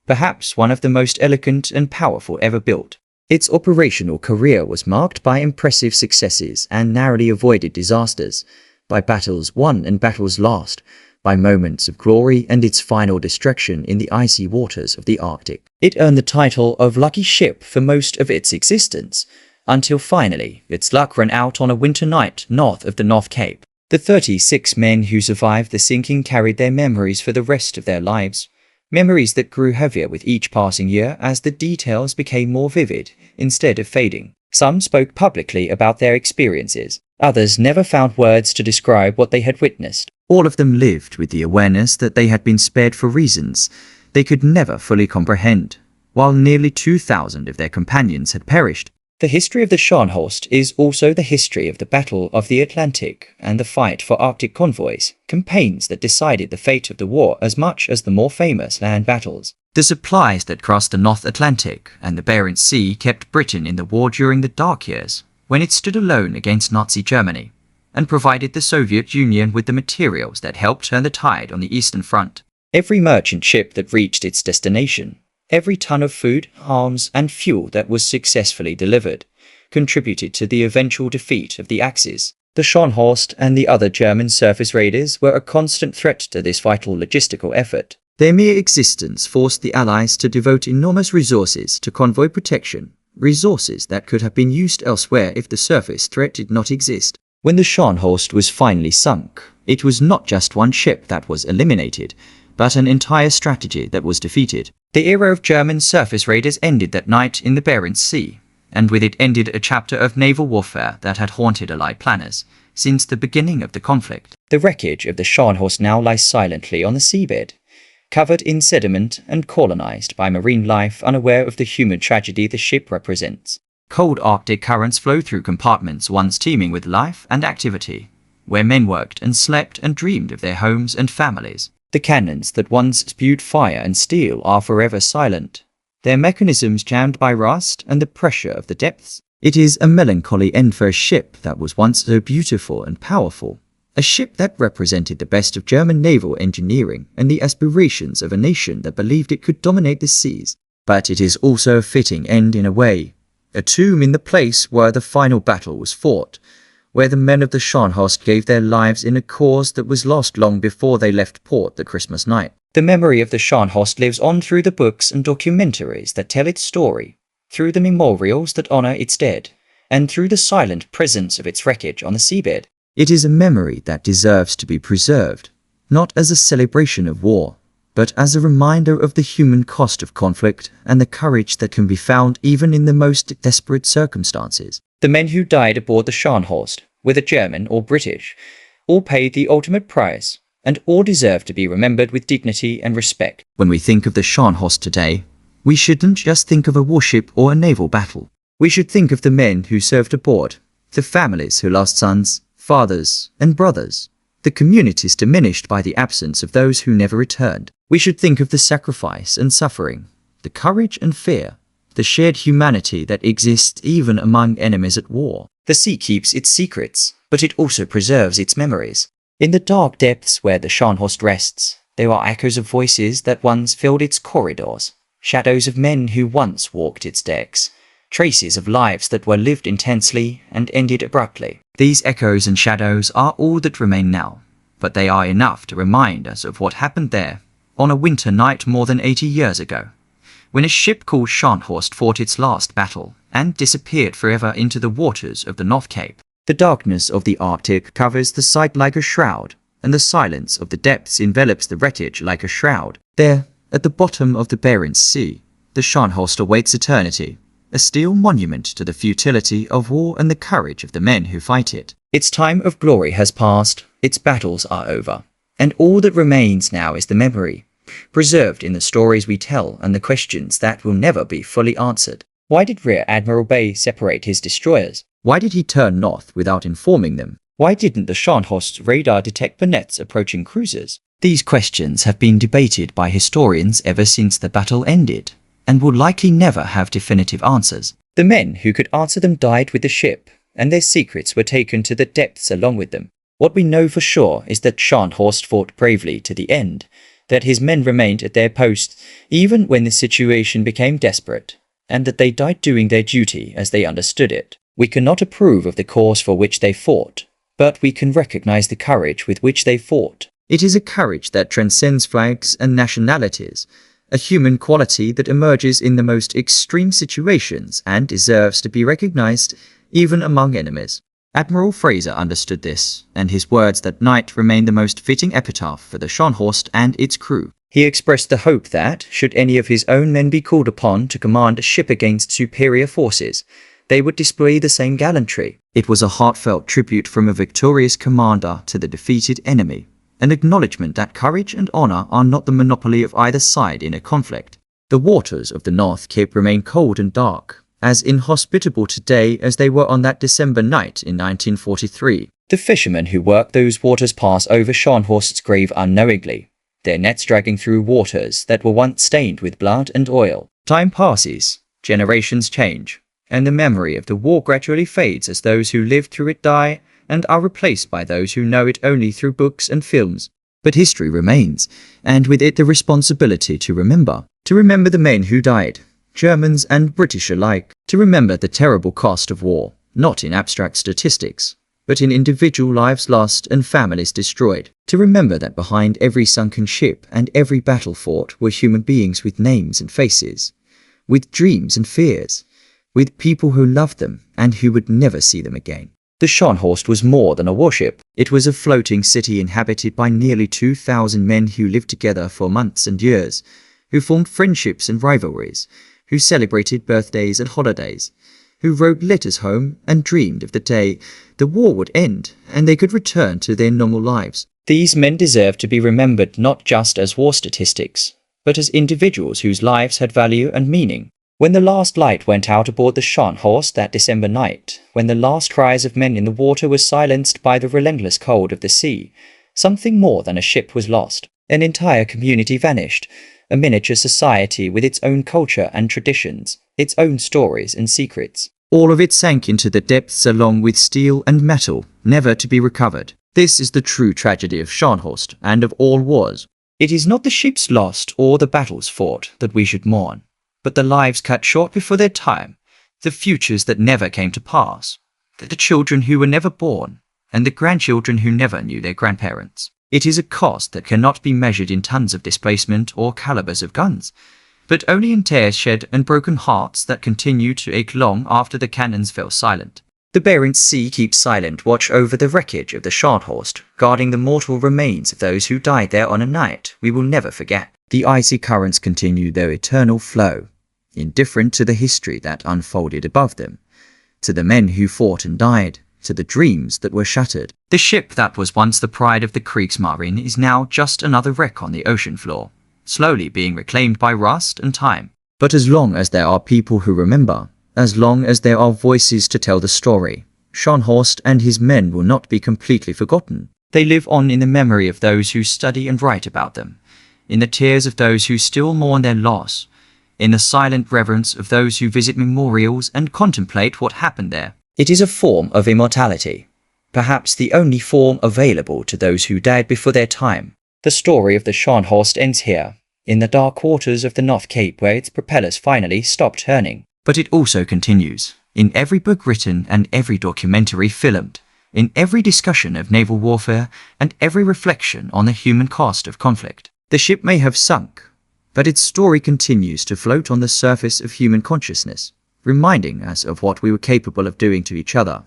perhaps one of the most elegant and powerful ever built. Its operational career was marked by impressive successes and narrowly avoided disasters, by battles won and battles lost, by moments of glory and its final destruction in the icy waters of the Arctic. It earned the title of Lucky Ship for most of its existence, until finally its luck ran out on a winter night north of the North Cape. The 36 men who survived the sinking carried their memories for the rest of their lives, memories that grew heavier with each passing year as the details became more vivid instead of fading. Some spoke publicly about their experiences. Others never found words to describe what they had witnessed. All of them lived with the awareness that they had been spared for reasons they could never fully comprehend, while nearly 2,000 of their companions had perished. The history of the Scharnhorst is also the history of the Battle of the Atlantic and the fight for Arctic convoys, campaigns that decided the fate of the war as much as the more famous land battles. The supplies that crossed the North Atlantic and the Barents Sea kept Britain in the war during the dark years, when it stood alone against Nazi Germany, and provided the Soviet Union with the materials that helped turn the tide on the Eastern Front. Every merchant ship that reached its destination, every ton of food, arms, and fuel that was successfully delivered, contributed to the eventual defeat of the Axis. The Scharnhorst and the other German surface raiders were a constant threat to this vital logistical effort. Their mere existence forced the Allies to devote enormous resources to convoy protection, resources that could have been used elsewhere if the surface threat did not exist. When the Scharnhorst was finally sunk, it was not just one ship that was eliminated, but an entire strategy that was defeated. The era of German surface raiders ended that night in the Barents Sea, and with it ended a chapter of naval warfare that had haunted Allied planners since the beginning of the conflict. The wreckage of the Scharnhorst now lies silently on the seabed, covered in sediment and colonized by marine life unaware of the human tragedy the ship represents. Cold Arctic currents flow through compartments once teeming with life and activity, where men worked and slept and dreamed of their homes and families. The cannons that once spewed fire and steel are forever silent, their mechanisms jammed by rust and the pressure of the depths. It is a melancholy end for a ship that was once so beautiful and powerful, a ship that represented the best of German naval engineering and the aspirations of a nation that believed it could dominate the seas. But it is also a fitting end in a way, a tomb in the place where the final battle was fought, where the men of the Scharnhorst gave their lives in a cause that was lost long before they left port the Christmas night. The memory of the Scharnhorst lives on through the books and documentaries that tell its story, through the memorials that honor its dead, and through the silent presence of its wreckage on the seabed. It is a memory that deserves to be preserved, not as a celebration of war, but as a reminder of the human cost of conflict and the courage that can be found even in the most desperate circumstances. The men who died aboard the Scharnhorst, whether German or British, all paid the ultimate price, and all deserve to be remembered with dignity and respect. When we think of the Scharnhorst today, we shouldn't just think of a warship or a naval battle. We should think of the men who served aboard, the families who lost sons, fathers, and brothers, the communities diminished by the absence of those who never returned. We should think of the sacrifice and suffering, the courage and fear, the shared humanity that exists even among enemies at war. The sea keeps its secrets, but it also preserves its memories. In the dark depths where the Scharnhorst rests, there are echoes of voices that once filled its corridors, shadows of men who once walked its decks, traces of lives that were lived intensely and ended abruptly. These echoes and shadows are all that remain now, but they are enough to remind us of what happened there on a winter night more than 80 years ago, when a ship called Scharnhorst fought its last battle and disappeared forever into the waters of the North Cape. The darkness of the Arctic covers the sight like a shroud, and the silence of the depths envelops the wreckage like a shroud. There, at the bottom of the Barents Sea, The Scharnhorst awaits eternity, a steel monument to the futility of war and the courage of the men who fight it. Its time of glory has passed, its battles are over, and all that remains now is the memory, preserved in the stories we tell and the questions that will never be fully answered. Why did Rear Admiral Bay separate his destroyers? Why did he turn north without informing them? Why didn't the Scharnhorst's radar detect bonnets approaching cruisers? These questions have been debated by historians ever since the battle ended, and will likely never have definitive answers. The men who could answer them died with the ship, and their secrets were taken to the depths along with them. What we know for sure is that Scharnhorst fought bravely to the end, that his men remained at their posts even when the situation became desperate, and that they died doing their duty as they understood it. We cannot approve of the cause for which they fought, but we can recognize the courage with which they fought. It is a courage that transcends flags and nationalities, a human quality that emerges in the most extreme situations and deserves to be recognized even among enemies. Admiral Fraser understood this, and his words that night remain the most fitting epitaph for the Scharnhorst and its crew. He expressed the hope that, should any of his own men be called upon to command a ship against superior forces, they would display the same gallantry. It was a heartfelt tribute from a victorious commander to the defeated enemy, an acknowledgement that courage and honor are not the monopoly of either side in a conflict. The waters of the North Cape remain cold and dark, as inhospitable today as they were on that December night in 1943. The fishermen who work those waters pass over Scharnhorst's grave unknowingly, their nets dragging through waters that were once stained with blood and oil. Time passes, generations change, and the memory of the war gradually fades as those who lived through it die and are replaced by those who know it only through books and films. But history remains, and with it the responsibility to remember the men who died, Germans and British alike, to remember the terrible cost of war, not in abstract statistics, but in individual lives lost and families destroyed, to remember that behind every sunken ship and every battle fought were human beings with names and faces, with dreams and fears, with people who loved them and who would never see them again. The Scharnhorst was more than a warship. It was a floating city inhabited by nearly 2,000 men who lived together for months and years, who formed friendships and rivalries, who celebrated birthdays and holidays, who wrote letters home and dreamed of the day the war would end and they could return to their normal lives. These men deserve to be remembered not just as war statistics, but as individuals whose lives had value and meaning. When the last light went out aboard the Scharnhorst that December night, when the last cries of men in the water were silenced by the relentless cold of the sea, something more than a ship was lost. An entire community vanished, a miniature society with its own culture and traditions, its own stories and secrets. All of it sank into the depths along with steel and metal, never to be recovered. This is the true tragedy of Scharnhorst and of all wars. It is not the ships lost or the battles fought that we should mourn, but the lives cut short before their time, the futures that never came to pass, the children who were never born, and the grandchildren who never knew their grandparents. It is a cost that cannot be measured in tons of displacement or calibers of guns, but only in tears shed and broken hearts that continue to ache long after the cannons fell silent. The Barents Sea keeps silent watch over the wreckage of the Scharnhorst, guarding the mortal remains of those who died there on a night we will never forget. The icy currents continue their eternal flow, indifferent to the history that unfolded above them, to the men who fought and died, to the dreams that were shattered. The ship that was once the pride of the Kriegsmarine is now just another wreck on the ocean floor, slowly being reclaimed by rust and time. But as long as there are people who remember, as long as there are voices to tell the story, Scharnhorst and his men will not be completely forgotten. They live on in the memory of those who study and write about them, in the tears of those who still mourn their loss, in the silent reverence of those who visit memorials and contemplate what happened there. It is a form of immortality, perhaps the only form available to those who died before their time. The story of the Scharnhorst ends here, in the dark waters of the North Cape where its propellers finally stopped turning. But it also continues, in every book written and every documentary filmed, in every discussion of naval warfare and every reflection on the human cost of conflict. The ship may have sunk, but its story continues to float on the surface of human consciousness, reminding us of what we were capable of doing to each other,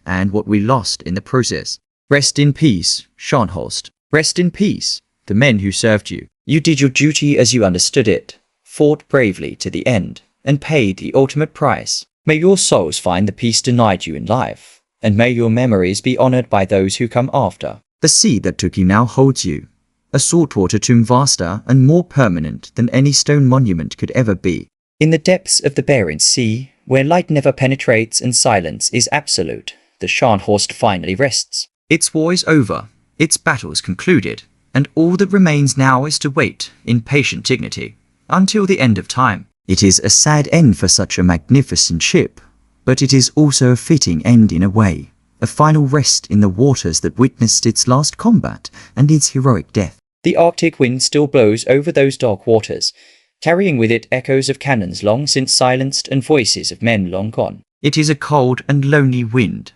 and what we lost in the process. Rest in peace, Scharnhorst. Rest in peace, the men who served you. You did your duty as you understood it, fought bravely to the end, and paid the ultimate price. May your souls find the peace denied you in life, and may your memories be honored by those who come after. The sea that took you now holds you, a saltwater tomb vaster and more permanent than any stone monument could ever be. In the depths of the Barents Sea, where light never penetrates and silence is absolute, the Scharnhorst finally rests. Its war is over, its battles concluded, and all that remains now is to wait, in patient dignity, until the end of time. It is a sad end for such a magnificent ship, but it is also a fitting end in a way, a final rest in the waters that witnessed its last combat and its heroic death. The Arctic wind still blows over those dark waters, carrying with it echoes of cannons long since silenced and voices of men long gone. It is a cold and lonely wind,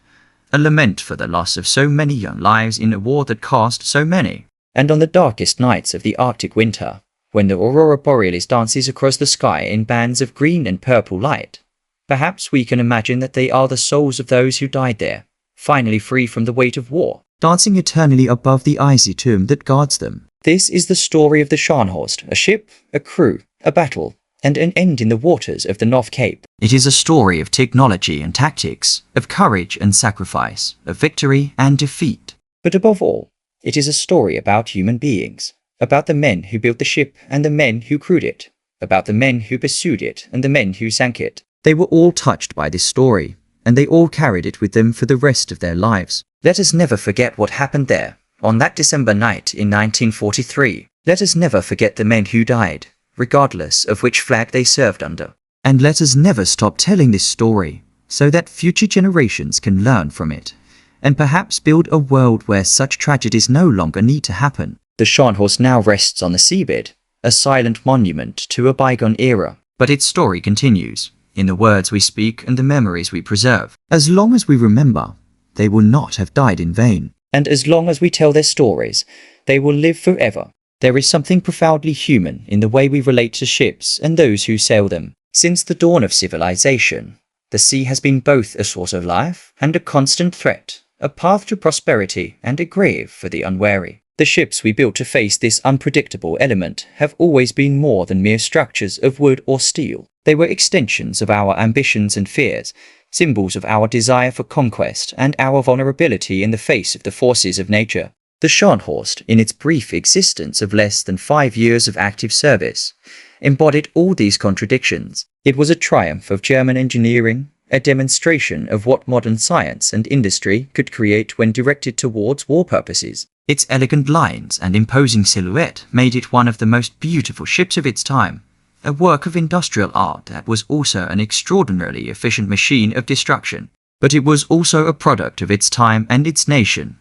a lament for the loss of so many young lives in a war that cost so many. And on the darkest nights of the Arctic winter, when the aurora borealis dances across the sky in bands of green and purple light, perhaps we can imagine that they are the souls of those who died there, finally free from the weight of war, dancing eternally above the icy tomb that guards them. This is the story of the Scharnhorst, a ship, a crew, a battle, and an end in the waters of the North Cape. It is a story of technology and tactics, of courage and sacrifice, of victory and defeat. But above all, it is a story about human beings, about the men who built the ship and the men who crewed it, about the men who pursued it and the men who sank it. They were all touched by this story, and they all carried it with them for the rest of their lives. Let us never forget what happened there, on that December night in 1943. Let us never forget the men who died, regardless of which flag they served under. And let us never stop telling this story, so that future generations can learn from it, and perhaps build a world where such tragedies no longer need to happen. The Scharnhorst now rests on the seabed, a silent monument to a bygone era. But its story continues, in the words we speak and the memories we preserve. As long as we remember, they will not have died in vain. And as long as we tell their stories, they will live forever. There is something profoundly human in the way we relate to ships and those who sail them. Since the dawn of civilization, the sea has been both a source of life and a constant threat, a path to prosperity and a grave for the unwary. The ships we built to face this unpredictable element have always been more than mere structures of wood or steel. They were extensions of our ambitions and fears, symbols of our desire for conquest and our vulnerability in the face of the forces of nature. The Scharnhorst, in its brief existence of less than 5 years of active service, embodied all these contradictions. It was a triumph of German engineering, a demonstration of what modern science and industry could create when directed towards war purposes. Its elegant lines and imposing silhouette made it one of the most beautiful ships of its time, a work of industrial art that was also an extraordinarily efficient machine of destruction. But it was also a product of its time and its nation,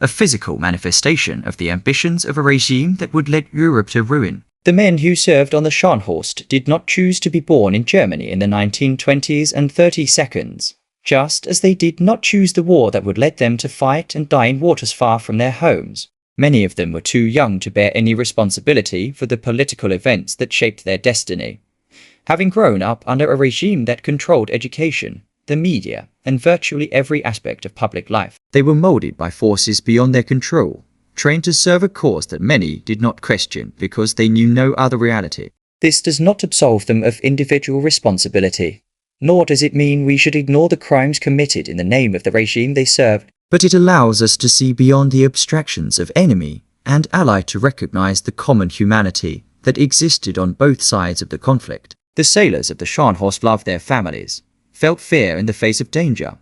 a physical manifestation of the ambitions of a regime that would lead Europe to ruin. The men who served on the Scharnhorst did not choose to be born in Germany in the 1920s and 30s, just as they did not choose the war that would lead them to fight and die in waters far from their homes. Many of them were too young to bear any responsibility for the political events that shaped their destiny, having grown up under a regime that controlled education, the media, and virtually every aspect of public life. They were molded by forces beyond their control, trained to serve a cause that many did not question because they knew no other reality. This does not absolve them of individual responsibility, nor does it mean we should ignore the crimes committed in the name of the regime they served. But it allows us to see beyond the abstractions of enemy and ally to recognize the common humanity that existed on both sides of the conflict. The sailors of the Scharnhorst loved their families, felt fear in the face of danger,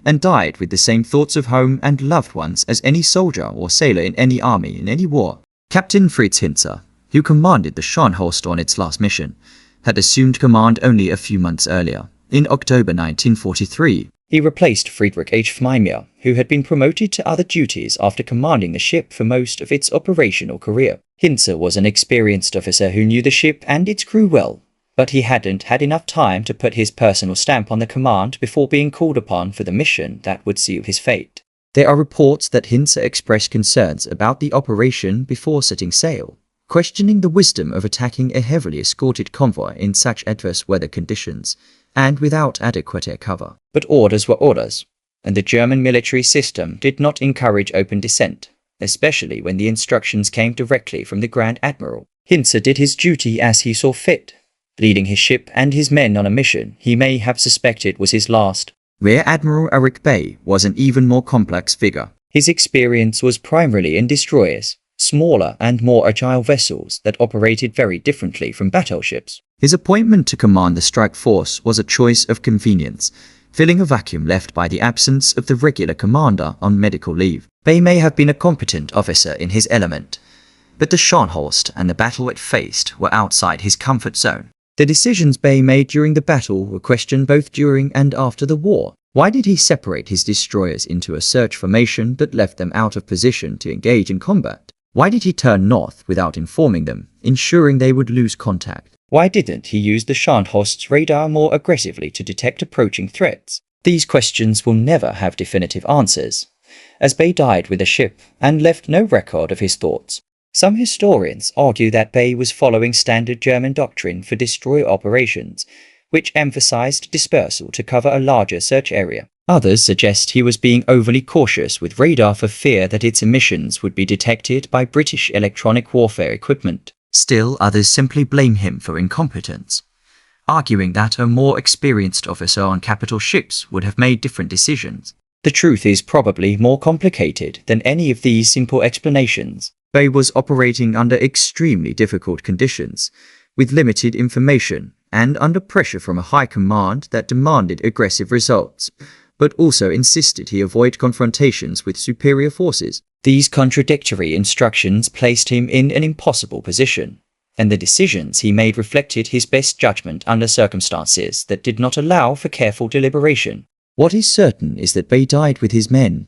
and died with the same thoughts of home and loved ones as any soldier or sailor in any army in any war. Captain Fritz Hinze, who commanded the Scharnhorst on its last mission, had assumed command only a few months earlier, in October 1943. He replaced Friedrich H. Meimeier, who had been promoted to other duties after commanding the ship for most of its operational career. Hinze was an experienced officer who knew the ship and its crew well, but he hadn't had enough time to put his personal stamp on the command before being called upon for the mission that would seal his fate. There are reports that Hinze expressed concerns about the operation before setting sail, questioning the wisdom of attacking a heavily escorted convoy in such adverse weather conditions and without adequate air cover. But orders were orders, and the German military system did not encourage open dissent, especially when the instructions came directly from the Grand Admiral. Hintze did his duty as he saw fit, leading his ship and his men on a mission he may have suspected was his last. Rear Admiral Eric Bay was an even more complex figure. His experience was primarily in destroyers, smaller and more agile vessels that operated very differently from battleships. His appointment to command the strike force was a choice of convenience, filling a vacuum left by the absence of the regular commander on medical leave. Bay may have been a competent officer in his element, but the Scharnhorst and the battle it faced were outside his comfort zone. The decisions Bay made during the battle were questioned both during and after the war. Why did he separate his destroyers into a search formation but left them out of position to engage in combat? Why did he turn north without informing them, ensuring they would lose contact? Why didn't he use the Scharnhorst's radar more aggressively to detect approaching threats? These questions will never have definitive answers, as Bay died with the ship and left no record of his thoughts. Some historians argue that Bay was following standard German doctrine for destroyer operations, which emphasized dispersal to cover a larger search area. Others suggest he was being overly cautious with radar for fear that its emissions would be detected by British electronic warfare equipment. Still, others simply blame him for incompetence, arguing that a more experienced officer on capital ships would have made different decisions. The truth is probably more complicated than any of these simple explanations. Bay was operating under extremely difficult conditions, with limited information, and under pressure from a high command that demanded aggressive results, but also insisted he avoid confrontations with superior forces. These contradictory instructions placed him in an impossible position, and the decisions he made reflected his best judgment under circumstances that did not allow for careful deliberation. What is certain is that Bay died with his men,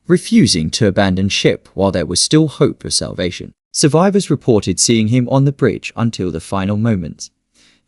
refusing to abandon ship while there was still hope of salvation. Survivors reported seeing him on the bridge until the final moments,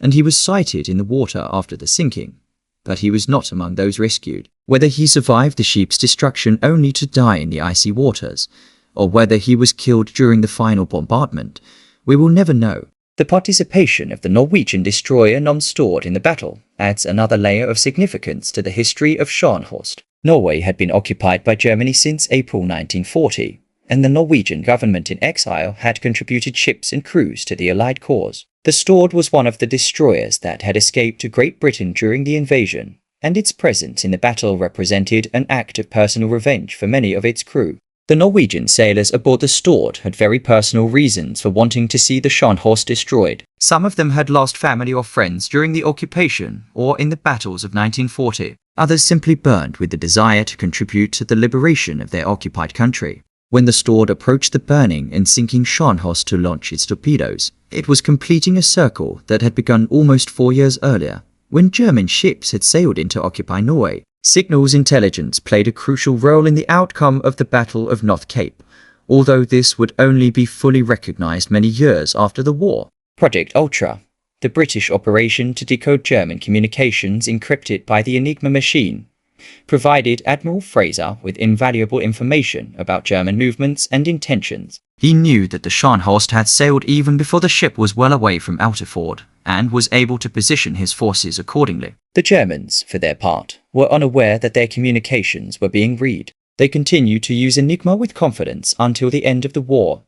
and he was sighted in the water after the sinking, but he was not among those rescued. Whether he survived the ship's destruction only to die in the icy waters, or whether he was killed during the final bombardment, we will never know. The participation of the Norwegian destroyer Nomstord in the battle adds another layer of significance to the history of Scharnhorst. Norway had been occupied by Germany since April 1940, and the Norwegian government in exile had contributed ships and crews to the Allied cause. The Stord was one of the destroyers that had escaped to Great Britain during the invasion, and its presence in the battle represented an act of personal revenge for many of its crew. The Norwegian sailors aboard the Stord had very personal reasons for wanting to see the Scharnhorst destroyed. Some of them had lost family or friends during the occupation or in the battles of 1940. Others simply burned with the desire to contribute to the liberation of their occupied country. When the Stord approached the burning and sinking Scharnhorst to launch its torpedoes, it was completing a circle that had begun almost 4 years earlier, when German ships had sailed in to occupy Norway. Signals intelligence played a crucial role in the outcome of the Battle of North Cape, although this would only be fully recognized many years after the war. Project Ultra, the British operation to decode German communications encrypted by the Enigma machine, provided Admiral Fraser with invaluable information about German movements and intentions. He knew that the Scharnhorst had sailed even before the ship was well away from Outerford, and was able to position his forces accordingly. The Germans, for their part, were unaware that their communications were being read. They continued to use Enigma with confidence until the end of the war,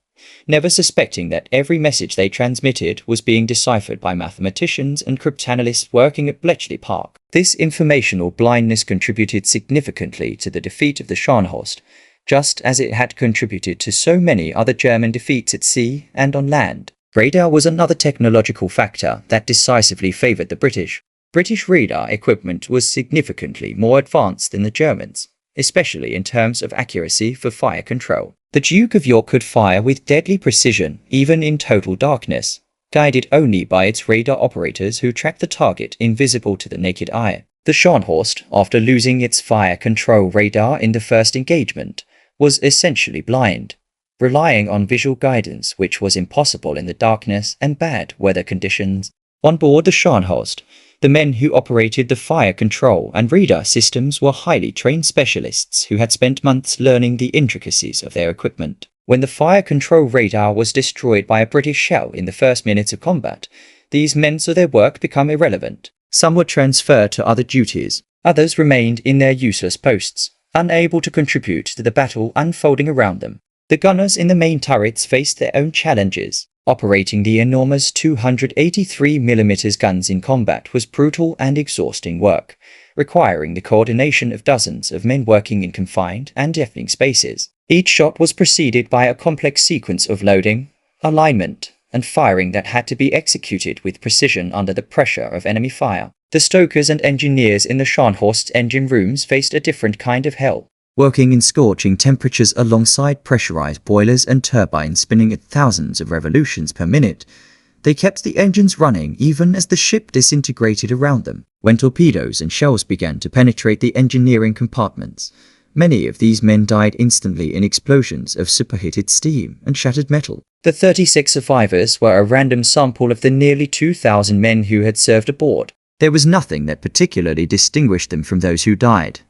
never suspecting that every message they transmitted was being deciphered by mathematicians and cryptanalysts working at Bletchley Park. This informational blindness contributed significantly to the defeat of the Scharnhorst, just as it had contributed to so many other German defeats at sea and on land. Radar was another technological factor that decisively favored the British. British radar equipment was significantly more advanced than the Germans, especially in terms of accuracy for fire control. The Duke of York could fire with deadly precision, even in total darkness, guided only by its radar operators who tracked the target invisible to the naked eye. The Scharnhorst, after losing its fire control radar in the first engagement, was essentially blind, relying on visual guidance which was impossible in the darkness and bad weather conditions. On board the Scharnhorst, the men who operated the fire control and radar systems were highly trained specialists who had spent months learning the intricacies of their equipment. When the fire control radar was destroyed by a British shell in the first minutes of combat, these men saw their work become irrelevant. Some were transferred to other duties. Others remained in their useless posts, unable to contribute to the battle unfolding around them. The gunners in the main turrets faced their own challenges. Operating the enormous 283mm guns in combat was brutal and exhausting work, requiring the coordination of dozens of men working in confined and deafening spaces. Each shot was preceded by a complex sequence of loading, alignment, and firing that had to be executed with precision under the pressure of enemy fire. The stokers and engineers in the Scharnhorst engine rooms faced a different kind of hell. Working in scorching temperatures alongside pressurized boilers and turbines spinning at thousands of revolutions per minute, they kept the engines running even as the ship disintegrated around them. When torpedoes and shells began to penetrate the engineering compartments, many of these men died instantly in explosions of superheated steam and shattered metal. The 36 survivors were a random sample of the nearly 2,000 men who had served aboard. There was nothing that particularly distinguished them from those who died.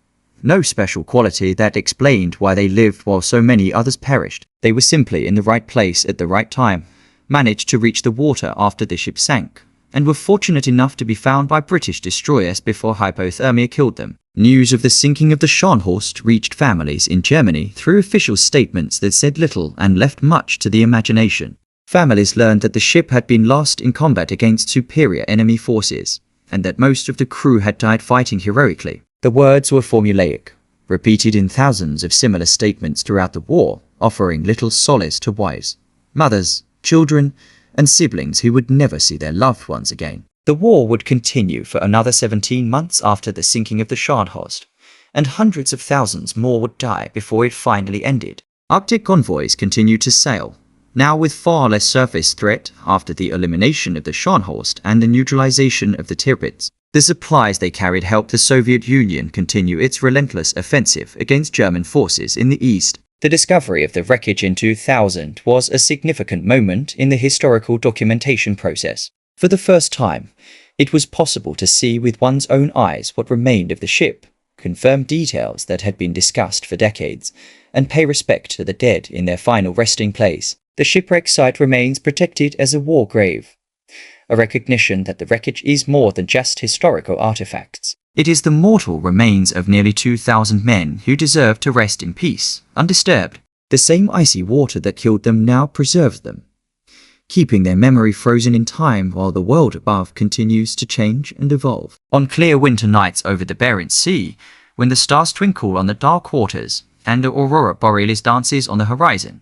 No special quality that explained why they lived while so many others perished. They were simply in the right place at the right time, managed to reach the water after the ship sank, and were fortunate enough to be found by British destroyers before hypothermia killed them. News of the sinking of the Scharnhorst reached families in Germany through official statements that said little and left much to the imagination. Families learned that the ship had been lost in combat against superior enemy forces, and that most of the crew had died fighting heroically. The words were formulaic, repeated in thousands of similar statements throughout the war, offering little solace to wives, mothers, children, and siblings who would never see their loved ones again. The war would continue for another 17 months after the sinking of the Scharnhorst, and hundreds of thousands more would die before it finally ended. Arctic convoys continued to sail, now with far less surface threat after the elimination of the Scharnhorst and the neutralization of the Tirpitz. The supplies they carried helped the Soviet Union continue its relentless offensive against German forces in the east. The discovery of the wreckage in 2000 was a significant moment in the historical documentation process. For the first time, it was possible to see with one's own eyes what remained of the ship, confirm details that had been discussed for decades, and pay respect to the dead in their final resting place. The shipwreck site remains protected as a war grave, a recognition that the wreckage is more than just historical artifacts. It is the mortal remains of nearly 2,000 men who deserve to rest in peace, undisturbed. The same icy water that killed them now preserves them, keeping their memory frozen in time while the world above continues to change and evolve. On clear winter nights over the Barents Sea, when the stars twinkle on the dark waters and the aurora borealis dances on the horizon,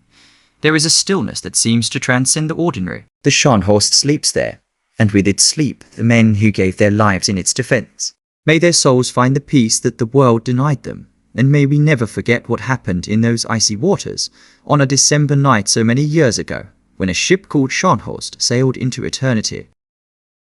there is a stillness that seems to transcend the ordinary. The Scharnhorst sleeps there, and with its sleep the men who gave their lives in its defense. May their souls find the peace that the world denied them, and may we never forget what happened in those icy waters on a December night so many years ago, when a ship called Scharnhorst sailed into eternity.